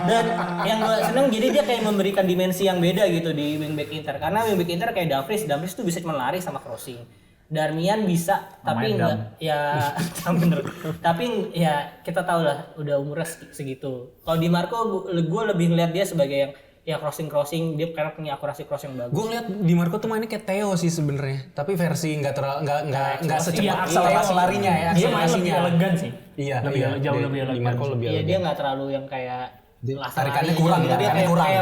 Dan yang gue seneng jadi dia kayak memberikan dimensi yang beda gitu di wingback Inter, karena wingback Inter kayak Dumfries tuh bisa cuma lari sama crossing. Darmian bisa tapi enggak ya bener. Tapi ya kita tahu lah udah umurnya segitu. Kalau Di Marco gue lebih ngeliat dia sebagai yang ya crossing dia karena punya akurasi crossing bagus. Gue ngeliat Di Marco tuh mainnya kayak Theo sih sebenarnya, tapi versi nggak secepat akselerasi larinya ya, dia main lebih elegan sih. Iya, jauh lebih elegan. Di Marco lebih Iya elegan. dia nggak terlalu yang kayak tarikannya kurang, dia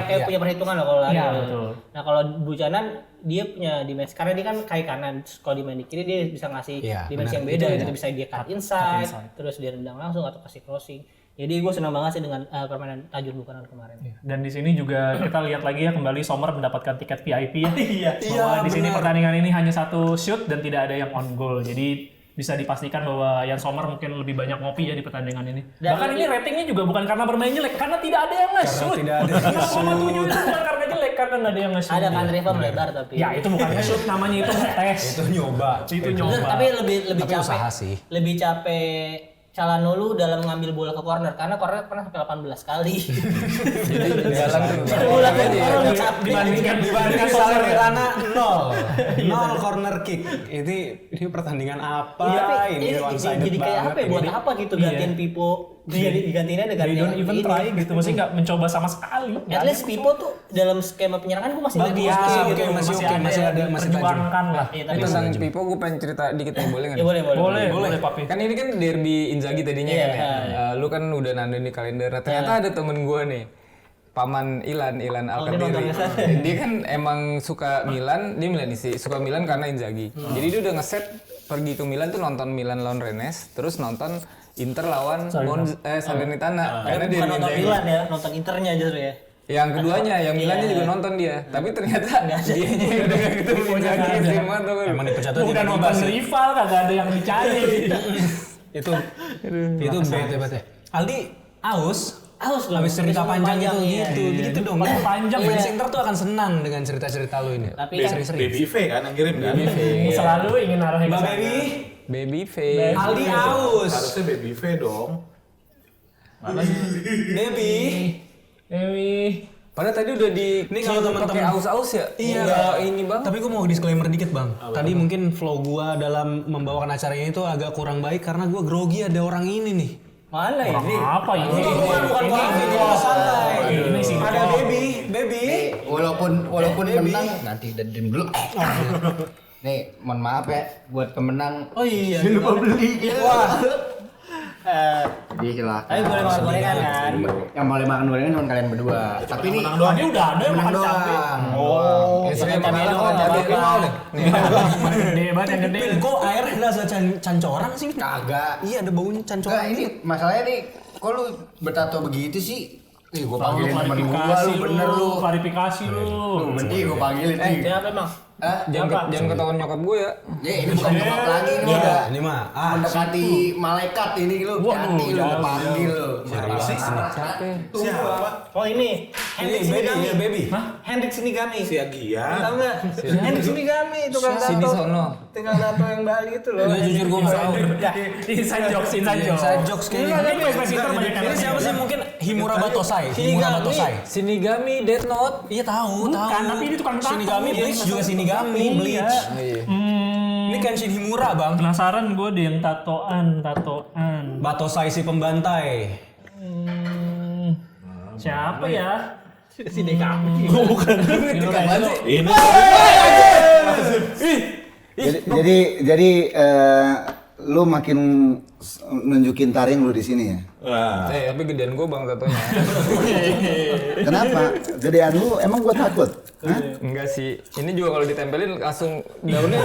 kayak punya perhitungan lah kalau lari. Iya, betul. Nah kalau Buchanan dia punya dimensi, karena dia kan kaki kanan, kalau di main di kiri dia bisa ngasih dimensi yang beda gitu, bisa dia cut inside, terus dia rendang langsung atau kasih crossing. Jadi gue senang banget sih dengan permainan Tajur Buchanan kemarin. Dan di sini juga kita lihat lagi ya kembali Sommer mendapatkan tiket VIP ya. Bahwa di sini pertandingan ini hanya satu shoot dan tidak ada yang on goal. Jadi bisa dipastikan bahwa Jan Sommer mungkin lebih banyak ngopi ya di pertandingan ini. Dan bahkan ini ratingnya juga bukan karena bermain jelek, karena tidak ada yang nge-shoot. Tidak ada yang nge-shoot. Itu bukan karena jelek, karena nggak ada yang nge-shoot. Ada kan Riva melebar tapi. Ya itu bukan nge-shoot, namanya itu tes. Itu nyoba. Tapi lebih capek. Usaha sih. Lebih capek Calhanoglu dalam mengambil bola ke corner, karena corner pernah sampai 18 kali. Jadi jalan tuh. Bola ke corner Dibandingkan Salernitana 0 corner kick. Ini pertandingan apa? Ini one-sided jadi kayak apa ya? Buat apa gitu gantiin Pipo? Digantiinnya dengan They don't even try gitu, maksudnya nggak mencoba sama sekali. At least Pipo tuh dalam skema penyerangan gue masih Bagus, masih ada perjuangkan lah. Ini tentang Pipo gue pengen cerita dikit nih, boleh nggak? Ya boleh. Papi. Kan ini kan derby Inzaghi tadinya kan ya. Lu kan udah nandain di kalender. Ternyata ada temen gue nih, paman Ilan Alkadiri. Dia kan emang suka Milan, dia Milanisi, suka Milan karena Inzaghi. Jadi dia udah ngeset pergi ke Milan tuh nonton Milan lawan Rennes, terus nonton Inter lawan Salernitana. Karena dia bukan nonton Milan ya, nonton Internya justru ya. Yang keduanya, yang Milannya juga nonton dia. Tapi ternyata dianya udah gak ketemu Inzaghi SMA tuh. Emang dipecat tuh Bukan nonton rival, kagak ada yang dicari. itu bete banget. Aldi aus lah. Habis cerita panjang gitu dong. Panjang Fans Inter tuh akan senang dengan cerita-cerita lu ini. Tapi kan Baby V kan yang kirim kan? Selalu ingin arahnya ke Mbak sana. Baby face. Aldi aus. Harusnya Baby V dong. Mana sih? Dewi. Padahal tadi udah di Ini kalau teman-teman pakai aus-aus ya? Iya. Nggak ini bang. Tapi gue mau disclaimer dikit bang. Tadi mungkin flow gue dalam membawakan acara ini tuh agak kurang baik karena gue grogi ada orang ini nih. mana ini? Apa ini? Bukan santai. Ini sih. Ada baby. Walaupun menang nanti dedim dulu. Nih, mohon maaf ya buat pemenang. Oh iya. Lupa beli. Wah. Jadi silakan. Tapi boleh makan gorengan kan? Yang boleh makan gorengan cuma kalian berdua. Tapi ini Tadi udah ada yang menang makan cabai. doang. Ya sini makan cabai mau deh. Gede banget yang gede. Kok air rasa cancoran sih? Kagak. Iya ada baunya Enggak, cancoran. ini masalahnya nih, kok lu bertato begitu sih? Ih, gua panggilin temen gua, Klarifikasi lu bener lu. Klarifikasi lu. Mending gua panggilin nih. Kenapa emang? Hah? Jangan ketahuan nyokap gue ya. Ya, ini bukan nyokap lagi nih udah. Ini mah Mendekati malaikat ini lu, hati lu gua panggil lu. Siapa? Oh ini. Hendrik Sinigami. baby. Hendrik Sinigami. Si Agia. Tahu nggak? Hendrik Sinigami itu kan Sini tato. sono. Tinggal tato yang Bali itu loh. Jujur gue nggak tahu. Inside jokes. Inside jokes kayaknya. Ini fans Inter banyak yang Ini siapa sih mungkin Himura Batosai? Shinigami Death Note. Iya tahu. Bukan, tapi ini tukang tato. Shinigami Bleach juga Shinigami Bleach. Ini Kenshin Himura bang. Penasaran gue deh yang tatoan. Batosai si pembantai. Siapa ya? Sinigami. Ini Jadi lu makin nunjukin taring lu di sini ya. wah. Tapi gedean gue bang tatonya. Kenapa? Gedean lu emang gua takut. Hah? Enggak sih. Ini juga kalau ditempelin langsung daunnya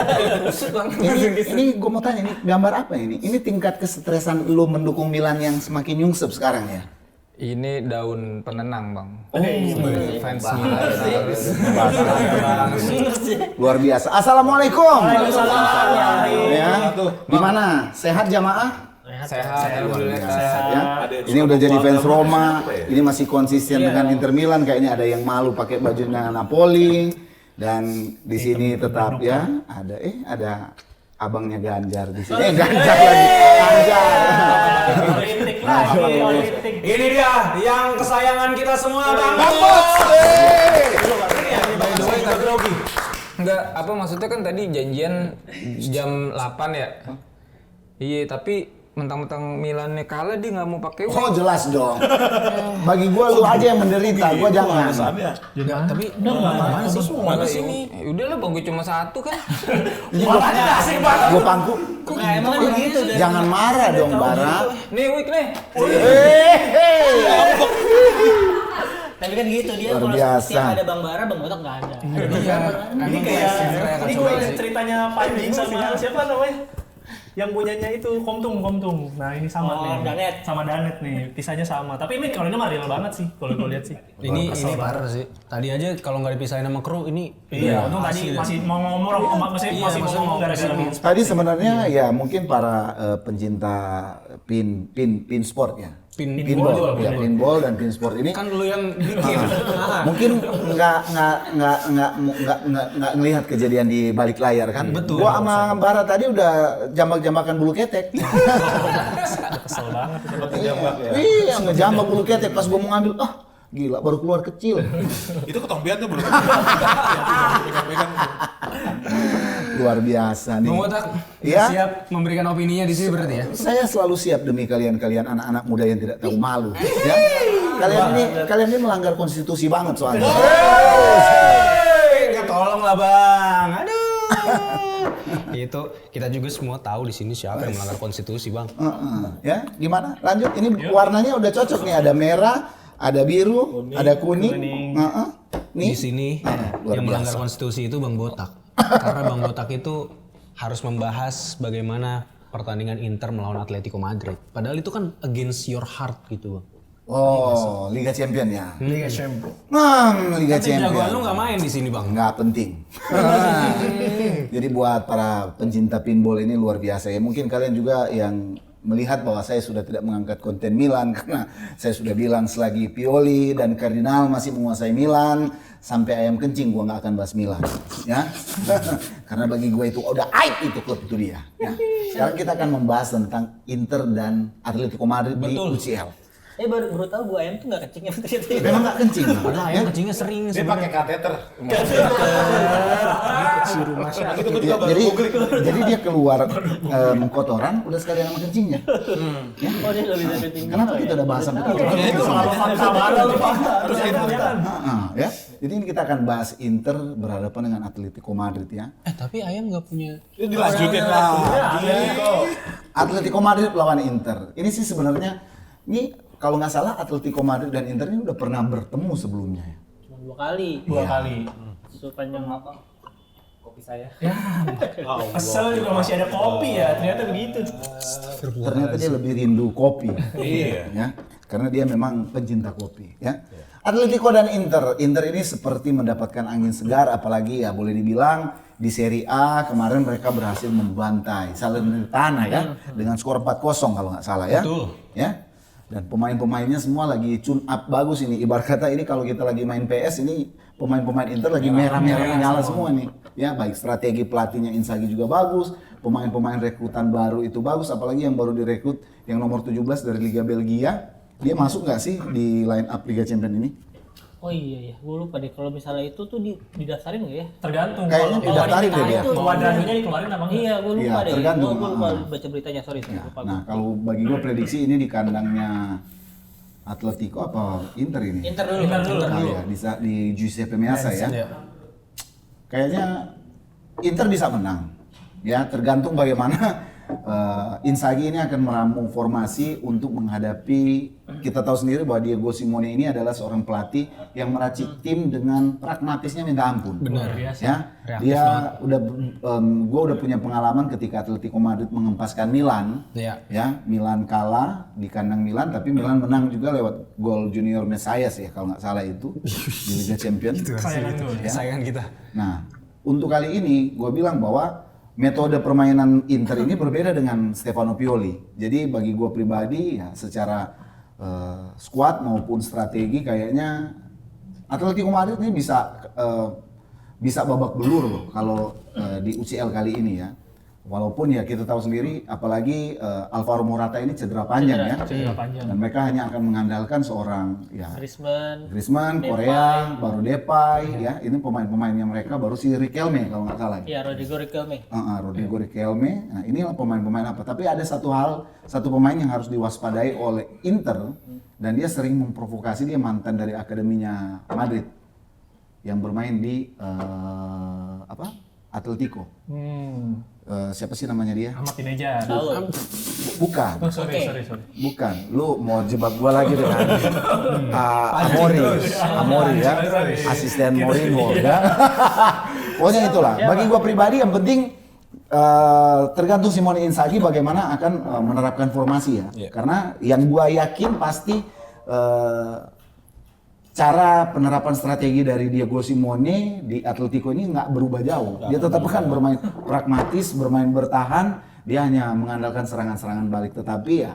kusut bang. Ini gua mau tanya nih, gambar apa ini? Ini tingkat kesetresan lu mendukung Milan yang semakin nyungsep sekarang ya? Ini daun penenang bang. Oh, Fans Milan. luar biasa. Assalamualaikum. Waalaikumsalam. Ya. Gimana? Sehat jamaah? Sehat, alhamdulillah. Sehat, ya. Ada yang Ini suka udah jadi membangun, fans Roma. apa ya? Ini masih konsisten dengan Inter Milan. Kayaknya ada yang malu pakai bajunya Napoli. Dan di sini tetap ya ada abangnya Ganjar di sini. Ganjar lagi. Ganjar. Politik lagi, politik. Ini dia yang kesayangan kita semua, Bang. By the way, tapi enggak, apa maksudnya kan tadi janjian jam 8 ya? Iya, tapi mentang-mentang Milannya kalah dia nggak mau pakai Oh jelas dong. Bagi gua lu aja yang menderita, gua jangan. tapi mana sih? Mana sini? Udahlah Bang, gue cuma satu kan. Gua pangku. Nah, emang kan begitu. Jangan marah dong, Bara. Nih, Wik nih. Tapi kan gitu dia Luar kalau biasa. setiap ada Bang Bara, Bang Botak nggak ada. Ini kayak ini gue ingat ceritanya Panji sama siapa namanya? Yang punyanya itu Komtung. Nah ini sama nih. Danet. Sama Danet nih. Kisahnya sama. Tapi ini kalau ini mah real banget sih kalau gue lihat sih. Ini parah sih. Tadi aja kalau nggak dipisahin sama kru ini. Iya, untung tadi masih mau ngomong masih ngomong gara-gara Beansport. Tadi sebenarnya ya mungkin para pencinta pin sport ya. Pinball dan pin sport ini Kan lu yang bikin. mungkin nggak ngelihat kejadian di balik layar kan. Betul. Gua sama Bara tadi udah jambak-jambakan bulu ketek. Kesel banget itu. Iya, ngejambak bulu ketek pas gua mau ngambil, gila baru keluar kecil. Itu ketombean tuh belum. Pegang-pegang. Luar biasa nih. Bang Botak, Iya. siap memberikan opininya di sini berarti ya? Saya selalu siap demi kalian anak-anak muda yang tidak tahu malu. Ya? Kalian ini melanggar konstitusi banget soalnya. Enggak tolong lah, Bang. Aduh. Itu kita juga semua tahu di sini siapa yang melanggar konstitusi, Bang. Ya, gimana? Lanjut. Ini warnanya udah cocok nih. Ada merah, ada biru, ada kuning. Nih. Di sini luar yang melanggar biasa. konstitusi itu Bang Botak. Karena Bang Botak itu harus membahas bagaimana pertandingan Inter melawan Atletico Madrid. Padahal itu kan against your heart gitu, Bang. Oh, Liga Champion ya. Liga Champion. Liga Tapi jagoan lu Champion. nggak main di sini, Bang. Nggak penting. Jadi buat para pencinta pinball ini luar biasa ya. Mungkin kalian juga yang melihat bahwa saya sudah tidak mengangkat konten Milan karena saya sudah bilang selagi Pioli dan Cardinal masih menguasai Milan, sampai ayam kencing gua nggak akan bahas Milan, ya. Karena bagi gua itu udah aib itu klub itu dia. Ya. Sekarang kita akan membahas tentang Inter dan Atletico Madrid di UCL. Baru tahu gua ayam tuh nggak kencingnya ternyata. Memang nggak kencing. Padahal ayam kencingnya sering Dia pakai kateter. Jadi dia keluar kotoran udah sekalian sama kencingnya. Ya. Oh dia nggak bisa kencing. Kenapa kita udah bahas sampai itu? Fakta baru Pak. Terus Ya. Jadi ini kita akan bahas Inter berhadapan dengan Atletico Madrid ya. tapi ayam nggak punya. Itu dilanjutin lah. Atletico Madrid lawan Inter. Ini sih sebenarnya ini kalau nggak salah Atletico Madrid dan Inter ini udah pernah bertemu sebelumnya ya. Cuma 2 kali. 2 kali. Sepanjang apa? Kopi saya. Kesel juga masih ada kopi ya. Ternyata begitu. Ternyata dia lebih rindu kopi. Iya. Ya. Karena dia memang pencinta kopi ya. Atletico dan Inter ini seperti mendapatkan angin segar, apalagi ya boleh dibilang di Serie A kemarin mereka berhasil membantai Salernitana ya dengan skor 4-0 kalau nggak salah ya. Betul. Ya. Dan pemain-pemainnya semua lagi tune up bagus ini. Ibarat kata ini kalau kita lagi main PS ini pemain-pemain Inter lagi merah-merah nyala semua nih. Ya, baik strategi pelatihnya Inzaghi juga bagus, pemain-pemain rekrutan baru itu bagus, apalagi yang baru direkrut yang nomor 17 dari Liga Belgia. Dia masuk nggak sih di line up Liga Champions ini? Oh iya ya, gue lupa deh kalau misalnya itu tuh didaftarin nggak ya? Tergantung. Kayaknya Kalau didaftarin deh dia. Wadah-wadahnya dikeluarin apa enggak? Iya, gue lupa Iya, deh. tergantung. Gue lupa baca beritanya, sorry lupa. Nah, kalau bagi gue prediksi ini di kandangnya Atletico apa Inter ini? Inter dulu. Ah, ya, di Giuseppe Meazza ya. Kayaknya Inter bisa menang. Ya, tergantung bagaimana Inzaghi ini akan meramu formasi untuk menghadapi, kita tahu sendiri bahwa Diego Simone ini adalah seorang pelatih yang meracik tim dengan pragmatisnya minta ampun. Benar. Ya, dia udah gue udah punya pengalaman ketika Atletico Madrid mengempaskan Milan. Iya. Ya, Milan kalah di kandang Milan, tapi Milan menang juga lewat gol Junior Mesias ya kalau nggak salah itu di Liga Champions. Kesayangan gue. Ya. Kesayangan kita. Nah, untuk kali ini gue bilang bahwa metode permainan Inter ini berbeda dengan Stefano Pioli. Jadi bagi gue pribadi ya secara squad maupun strategi kayaknya Atletico Madrid ini bisa babak belur loh kalau di UCL kali ini ya. Walaupun ya kita tahu sendiri, apalagi Alvaro Morata ini cedera panjang ya. Cedera panjang. Dan mereka hanya akan mengandalkan seorang ya Depay. Griezmann, Korea, baru Depay ya. Ini pemain-pemainnya mereka, baru si Riquelme kalau nggak salah. Iya, Rodrigo Riquelme. Rodrigo Riquelme. Nah, inilah pemain-pemain apa? Tapi ada satu pemain yang harus diwaspadai oleh Inter dan dia sering memprovokasi, dia mantan dari akademinya Madrid yang bermain di Atletico. Siapa sih namanya dia? Ahmad Tinejar. Bukan. Oh, sorry. Bukan. Lu mau jebak gua lagi dengan Amori ya. Asisten Mourinho ya. Pokoknya itulah. Bagi gua pribadi yang penting tergantung Simone Inzaghi bagaimana akan menerapkan formasi ya. Karena yang gua yakin pasti cara penerapan strategi dari Diego Simone di Atletico ini nggak berubah jauh. Dia tetap akan bermain pragmatis, bermain bertahan. Dia hanya mengandalkan serangan-serangan balik. Tetapi ya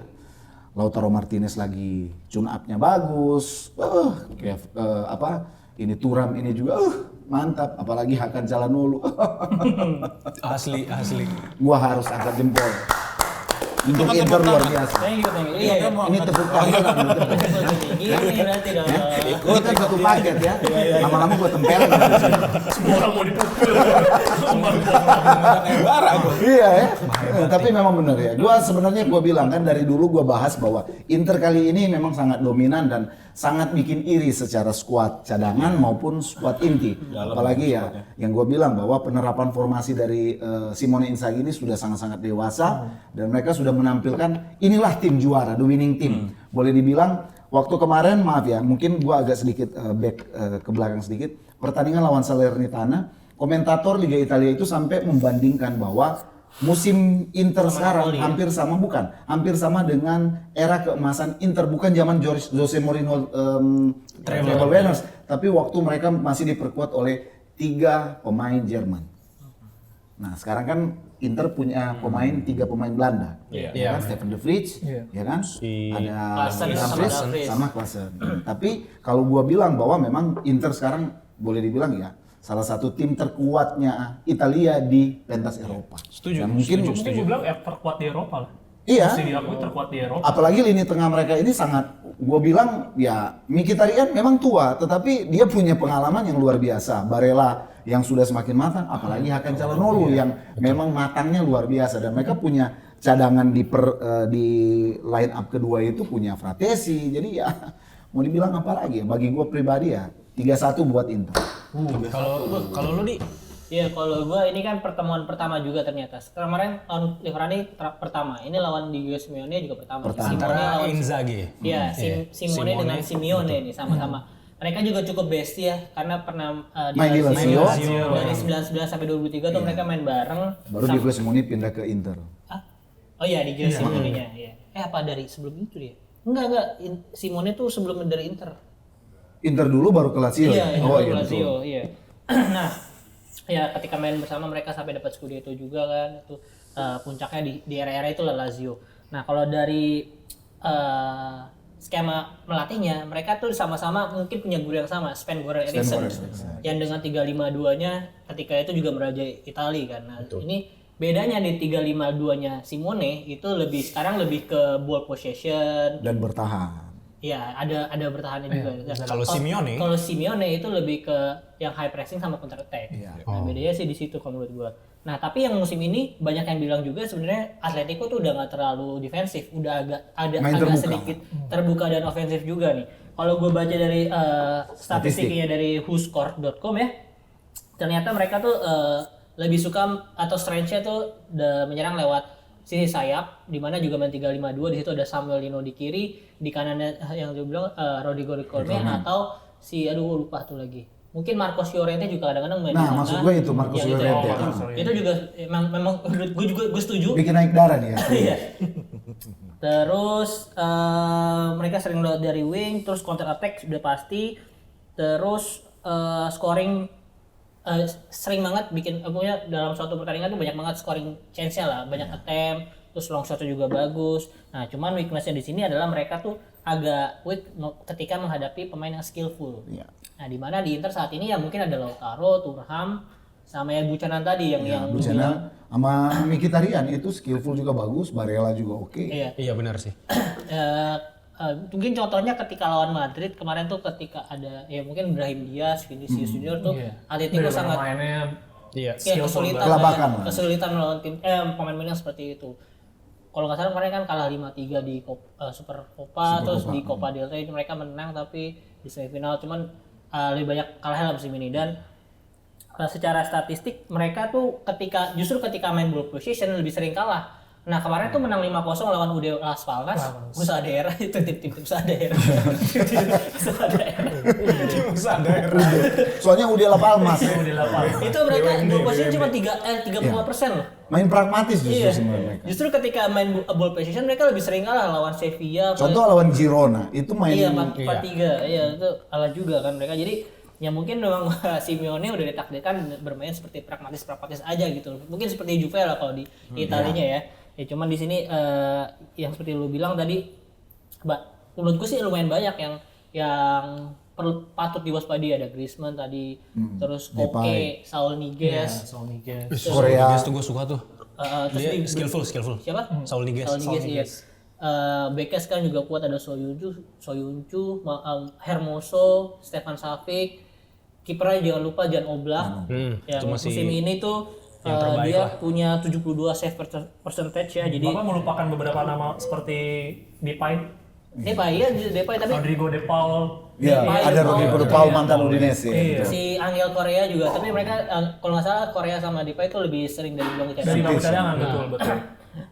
Lautaro Martinez lagi tune up-nya bagus. Ini Thuram ini juga mantap. Apalagi Hakan Calhanoglu. Asli. Gua harus angkat jempol. Untuk Inter luar biasa. Thank you. Iya. Ini tepuk tangan. Gini nanti dong. Ini kan satu paket ya. Lama-lama gua tempelin. Semua orang mau dipukul. Iya ya. Tapi memang benar ya. Gua bilang kan dari dulu gua bahas bahwa Inter kali ini memang sangat dominan dan sangat bikin iri secara skuad cadangan maupun skuad inti. Apalagi ya yang gua bilang bahwa penerapan formasi dari Simone Inzaghi ini sudah sangat-sangat dewasa dan mereka sudah menampilkan inilah tim juara, the winning team. Boleh dibilang waktu kemarin, maaf ya, mungkin gua agak sedikit back ke belakang sedikit. Pertandingan lawan Salernitana, komentator Liga Italia itu sampai membandingkan bahwa musim Inter sekarang hampir sama dengan era keemasan Inter, bukan zaman Jose Mourinho Treble Winners, tapi waktu mereka masih diperkuat oleh 3 pemain Jerman. Nah, sekarang kan Inter punya 3 pemain Belanda. Ya kan? Stefan de Vrij, ya kan? Ada Dumfries sama Klaassen. Tapi kalau gua bilang bahwa memang Inter sekarang boleh dibilang ya salah satu tim terkuatnya Italia di pentas Eropa. Setuju. Mungkin gue bilang terkuat di Eropa lah. Iya. Masih diakui terkuat di Eropa. Apalagi lini tengah mereka ini sangat, gue bilang ya Mkhitaryan memang tua, tetapi dia punya pengalaman yang luar biasa. Barella yang sudah semakin matang, apalagi Hakan Calhanoglu yang memang matangnya luar biasa. Dan mereka punya cadangan di line up kedua itu punya Fratesi. Jadi ya mau dibilang apa lagi ya? Bagi gue pribadi ya 3-1 buat Inter. Kalau lu di Iya, kalau gua ini kan pertemuan pertama juga ternyata. Kemarin lawan Liverani pertama. Ini lawan Diego Simeone juga pertama. antara Inzaghi. Iya, Simone dengan Simeone ini sama-sama. Mereka juga cukup bestie ya karena pernah Main di Lazio. dari 19 sampai 2003 tuh mereka main bareng. Baru Diego Simeone pindah ke Inter. Oh iya, Diego Simeone-nya, iya. Apa dari sebelum itu dia? Enggak. Simone tuh sebelum dari Inter. Inter dulu baru ke Lazio. Iya, Lazio. Iya. Nah, ya ketika main bersama mereka sampai dapat Scudetto juga kan, itu puncaknya di era-era itu lah Lazio. Nah, kalau dari skema melatihnya, mereka tuh sama-sama mungkin punya guru yang sama, Sven-Göran Eriksson, yang dengan 352-nya ketika itu juga merajai Italia kan. Nah, ini bedanya di 352-nya Simone itu sekarang lebih ke ball possession Dan bertahan. ya, ada bertahannya juga. Kalau Simeone itu lebih ke yang high pressing sama counter attack. Nah, bedanya sih di situ kalau menurut gua. Nah, tapi yang musim ini banyak yang bilang juga sebenarnya Atletico tuh udah nggak terlalu defensif, udah agak sedikit terbuka dan ofensif juga nih. Kalau gua baca dari statistiknya dari whoscore.com ya, ternyata mereka tuh lebih suka atau strength-nya tuh menyerang lewat sisi sayap, di mana juga main 352. Di situ ada Samuel Lino di kiri, di kanannya yang dia bilang Rodrigo Riquelme atau lupa tuh lagi. Mungkin Marcos Llorente juga kadang-kadang main di sana. Nah, maksud gue itu Marcos Llorente. Itu juga memang menurut gue setuju. Bikin naik darah nih ya. Iya. Terus mereka sering lewat dari wing, terus counter attack sudah pasti. Terus scoring sering banget bikin pokoknya dalam suatu pertandingan tuh banyak banget scoring chance-nya lah, banyak attempt, terus long shot juga bagus. Nah, cuman weakness-nya di sini adalah mereka tuh agak weak ketika menghadapi pemain yang skillful. Iya. Nah, di mana di Inter saat ini ya mungkin ada Lautaro, Thuram, sama yang Buchanan tadi yang lu bilang. Buchanan sama Mkhitaryan itu skillful juga bagus, Barella juga oke. Iya. Iya benar sih. Mungkin contohnya ketika lawan Madrid kemarin tuh ketika ada ya mungkin Brahim Diaz, Vinicius Junior tuh Atletico Bener-bener sangat mainnya Iya. kayak kesulitan Kelabakan lah. kesulitan melawan tim pemain-pemain yang seperti itu. Kalau nggak salah kemarin kan kalah 5-3 di Super Copa, terus di Copa del Rey mereka menang tapi di semifinal cuman lebih banyak kalahnya lah musim ini. Dan secara statistik mereka tuh justru ketika main ball position lebih sering kalah. Nah kemarin tuh menang 5-0 lawan UD Las Palmas, usaha daerah itu tim usaha daerah. Usaha daerah. Soalnya udah La Palmas. Itu mereka ball position cuma 35% loh. Main pragmatis justru Iya. sebenarnya mereka. Justru ketika main ball position mereka lebih sering kalah lawan Sevilla. Contoh lawan Girona itu main Iya 4-3. Iya itu kalah juga kan mereka. Jadi ya mungkin memang Simeone udah ditakdirkan bermain seperti pragmatis aja gitu. Mungkin seperti Juve lah kalau di Italinya ya. Ya cuman di sini yang seperti lu bilang tadi, menurut gue sih lumayan banyak yang patut diwaspadai. Ada Griezmann tadi, terus Koke, Saul Niguez, Korea. Niguez tuh gue suka tuh. terus Dia di skillful. siapa? Saul Niguez. Saul Niguez, iya. Bekes kan juga kuat, ada Soyuncu, Hermoso, Stefan Savic, kipernya jangan lupa Jan Oblak. Ya, itu masih musim ini tuh terbaik dia lah. punya 72 save percentage ya. Jadi Bapak melupakan beberapa nama seperti Depay, Depay tapi Rodrigo De Paul. Iya, ada Rodrigo De Paul mantan Udinese. Iya. si Angel Korea juga, tapi mereka kalau nggak salah Korea sama Depay itu lebih sering dari bangku Dari cadangan. bangku cadangan, betul.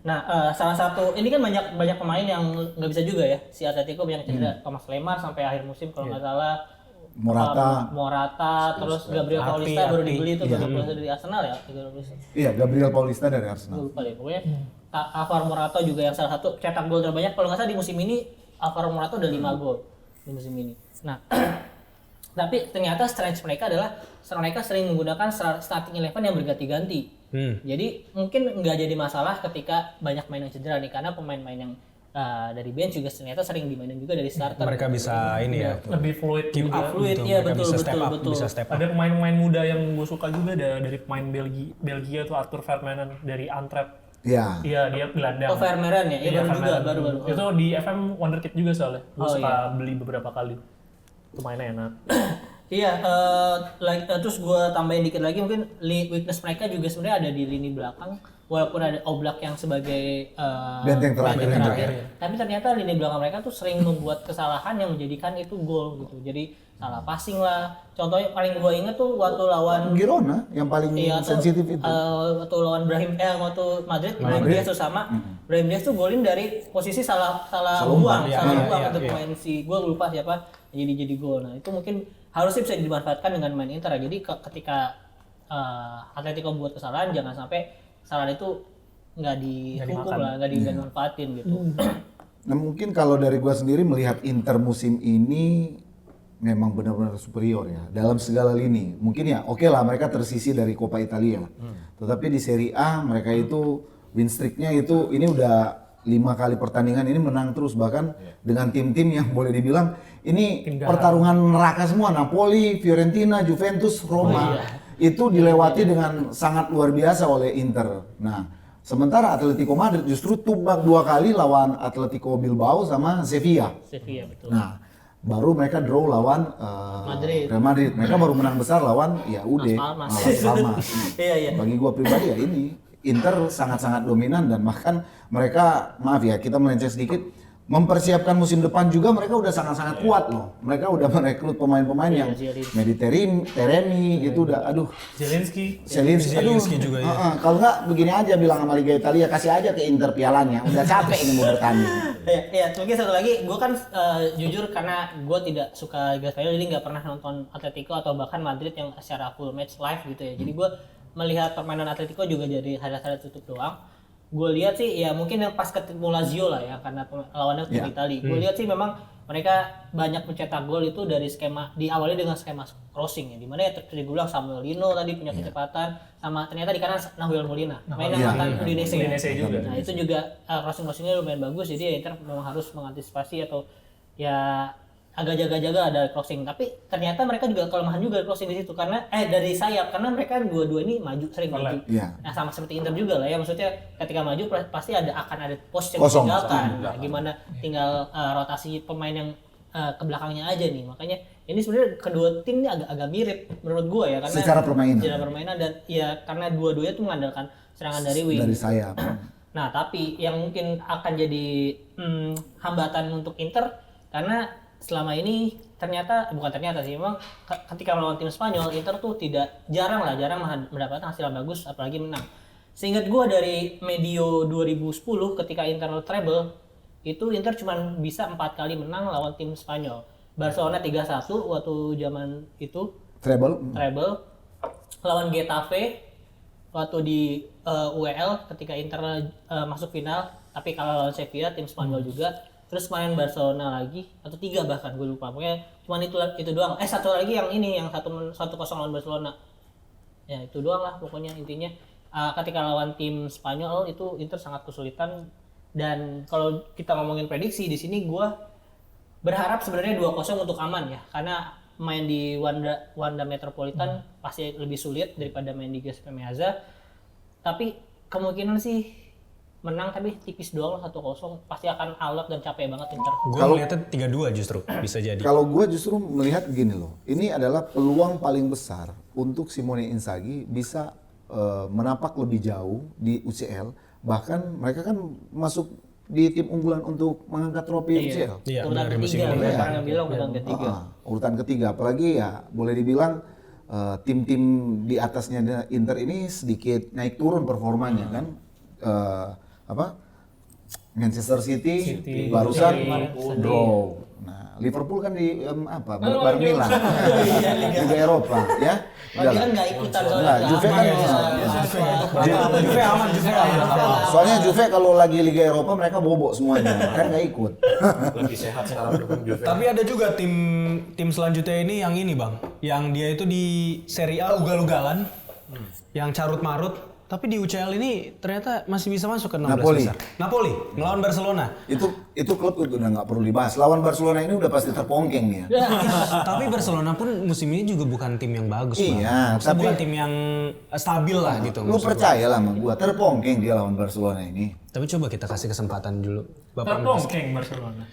Nah, salah satu ini kan banyak pemain yang nggak bisa juga ya. Si Atletico banyak cedera, Thomas Lemar sampai akhir musim kalau nggak salah. Morata, terus Gabriel Paulista baru dibeli itu dari Arsenal ya. Iya, Gabriel Paulista dari Arsenal. Lupa deh pokoknya. Alvaro Morata juga yang salah satu cetak gol terbanyak kalau nggak salah di musim ini. Alvaro Morata udah 5 gol di musim ini. Nah, tapi ternyata strength mereka adalah mereka sering menggunakan starting 11 yang berganti-ganti. Jadi mungkin nggak jadi masalah ketika banyak main yang cedera nih, karena pemain-pemain yang dari bench juga ternyata sering dimainin juga dari starter. Mereka bisa ini ya. Lebih fluid Keep juga. up. Fluid Gitu, ya, mereka betul. bisa step up. Ada pemain-pemain muda yang gue suka juga dari pemain Belgia tuh Arthur Vermaelen dari Antwerp. Iya. Iya, dia gelandang. Oh, Vermeeren ya? Iya, baru juga, Vermaelen. baru. Itu di FM Wonderkid juga soalnya. Gue Oh, suka iya. beli beberapa kali. Itu mainnya enak. Iya, terus gue tambahin dikit lagi, mungkin weakness mereka juga sebenarnya ada di lini belakang. Walaupun ada Oblak yang sebagai Benteng terakhir. tapi ternyata lini belakang mereka tuh sering membuat kesalahan yang menjadikan itu gol gitu. Jadi salah passing lah. Contohnya paling gue inget tuh waktu lawan Girona yang paling sensitif itu. waktu lawan waktu Madrid. Brahim Diaz tuh sama. Brahim Diaz tuh golin dari posisi salah buang, itu pemain si gue lupa siapa jadi gol. Nah itu mungkin harusnya bisa dimanfaatkan dengan main Inter. Jadi ketika Atletico buat kesalahan, jangan sampai kesalahan itu nggak dihukum lah, nggak dimanfaatin gitu. Nah mungkin kalau dari gua sendiri melihat Inter musim ini memang benar-benar superior ya dalam segala lini. Mungkin ya oke lah mereka tersisi dari Coppa Italia. Tetapi di Serie A mereka itu win streak-nya itu ini udah 5 kali pertandingan ini menang terus, bahkan dengan tim-tim yang boleh dibilang ini pertarungan neraka semua. Napoli, Fiorentina, Juventus, Roma. Itu dilewati dengan sangat luar biasa oleh Inter. Nah, sementara Atletico Madrid justru tumbang 2 kali lawan Atletico Bilbao sama Sevilla. Sevilla betul. Nah, baru mereka draw lawan Real Madrid. Mereka baru menang besar lawan ya UD Las Palmas. Iya. Bagi gua pribadi ya ini Inter sangat-sangat dominan, dan bahkan mereka, maaf ya kita melenceng sedikit, mempersiapkan musim depan juga mereka udah sangat-sangat kuat loh. Mereka udah merekrut pemain-pemain yang Teremi gitu udah Zelensky juga ya. Kalau nggak begini aja bilang sama Liga Italia, kasih aja ke Inter pialanya. Udah capek ini mau bertanding. Ya, mungkin satu lagi, gue kan jujur karena gue tidak suka Liga Spanyol, jadi nggak pernah nonton Atletico atau bahkan Madrid yang secara full match live gitu ya. Jadi gue melihat permainan Atletico juga dari highlight tutup doang. Gue lihat sih ya mungkin yang pas ketemu Lazio lah ya, karena lawannya tim Itali. Gue lihat sih memang mereka banyak mencetak gol itu dari skema diawali dengan skema crossing ya, dimana ya tadi gue bilang Samuel Lino tadi punya kecepatan, sama ternyata di kanan Nahuel Molina main yang mantan Udinese juga. Nah itu juga crossingnya lumayan bagus, jadi ya Inter memang harus mengantisipasi atau ya agak jaga-jaga ada crossing, tapi ternyata mereka juga kelemahan juga crossing di situ karena dari sayap, karena mereka dua-dua ini sering maju. Iya. Nah sama seperti Inter juga lah ya, maksudnya ketika maju pasti akan ada pos yang Kosong. ditinggalkan. Nah, gimana tinggal rotasi pemain yang ke belakangnya aja nih, makanya ini sebenarnya kedua tim ini agak mirip menurut gua ya, karena Secara permainan dan ya karena dua-duanya tuh mengandalkan serangan dari wing. Dari sayap. Nah, tapi yang mungkin akan jadi hambatan untuk Inter karena selama ini bukan ternyata sih, memang ketika melawan tim Spanyol Inter tuh jarang mendapatkan hasil yang bagus apalagi menang. Seingat gue dari medio 2010 ketika Inter treble itu Inter cuma bisa 4 kali menang lawan tim Spanyol. Barcelona 3-1 waktu zaman itu Treble. Lawan Getafe waktu di UEL ketika Inter masuk final, tapi kalah lawan Sevilla tim Spanyol juga. Terus main Barcelona lagi atau 3 bahkan gue lupa, pokoknya cuma itu doang. Satu lagi yang ini yang 1-0 lawan Barcelona ya, itu doang lah pokoknya intinya. Ketika lawan tim Spanyol itu Inter sangat kesulitan, dan kalau kita ngomongin prediksi di sini gue berharap sebenarnya 2-0 untuk aman ya, karena main di Wanda Metropolitan pasti lebih sulit daripada main di Giuseppe Meazza, tapi kemungkinan sih menang tapi tipis doang lah 1-0, pasti akan alot dan capek banget Inter. Gue melihatnya 3-2 justru bisa jadi. Kalau gue justru melihat gini loh, ini adalah peluang paling besar untuk Simone Inzaghi bisa menapak lebih jauh di UCL, bahkan mereka kan masuk di tim unggulan untuk mengangkat trofi UCL. Iya, Urutan benar, ketiga, musim ini. banyak yang bilang urutan ketiga. Urutan ketiga, apalagi ya boleh dibilang tim-tim di atasnya Inter ini sedikit naik turun performanya kan. Manchester City barusan draw. Nah, Liverpool kan di bareng Milan. Liga Eropa ya. Dia kan nggak ikutan soalnya. Nah, Juve kan Juve aman. soalnya Juve kalau lagi Liga Eropa mereka bobok semuanya, kan nggak ikut. Lebih sehat sekarang dukung Juve. Tapi ada juga tim selanjutnya ini yang ini bang, yang dia itu di Serie A ugal-ugalan, yang carut marut. Tapi di UCL ini ternyata masih bisa masuk ke 16 besar. Napoli melawan Barcelona. Itu klub udah nggak perlu dibahas. Lawan Barcelona ini udah pasti terpongkeng ya. Tapi Barcelona pun musim ini juga bukan tim yang bagus, Bang. Iya, Maksudnya tapi bukan tim yang stabil lah gitu. Lu percaya lah sama gua, terpongkeng dia lawan Barcelona ini. Tapi coba kita kasih kesempatan dulu. Bapak Terpongkeng Barcelona.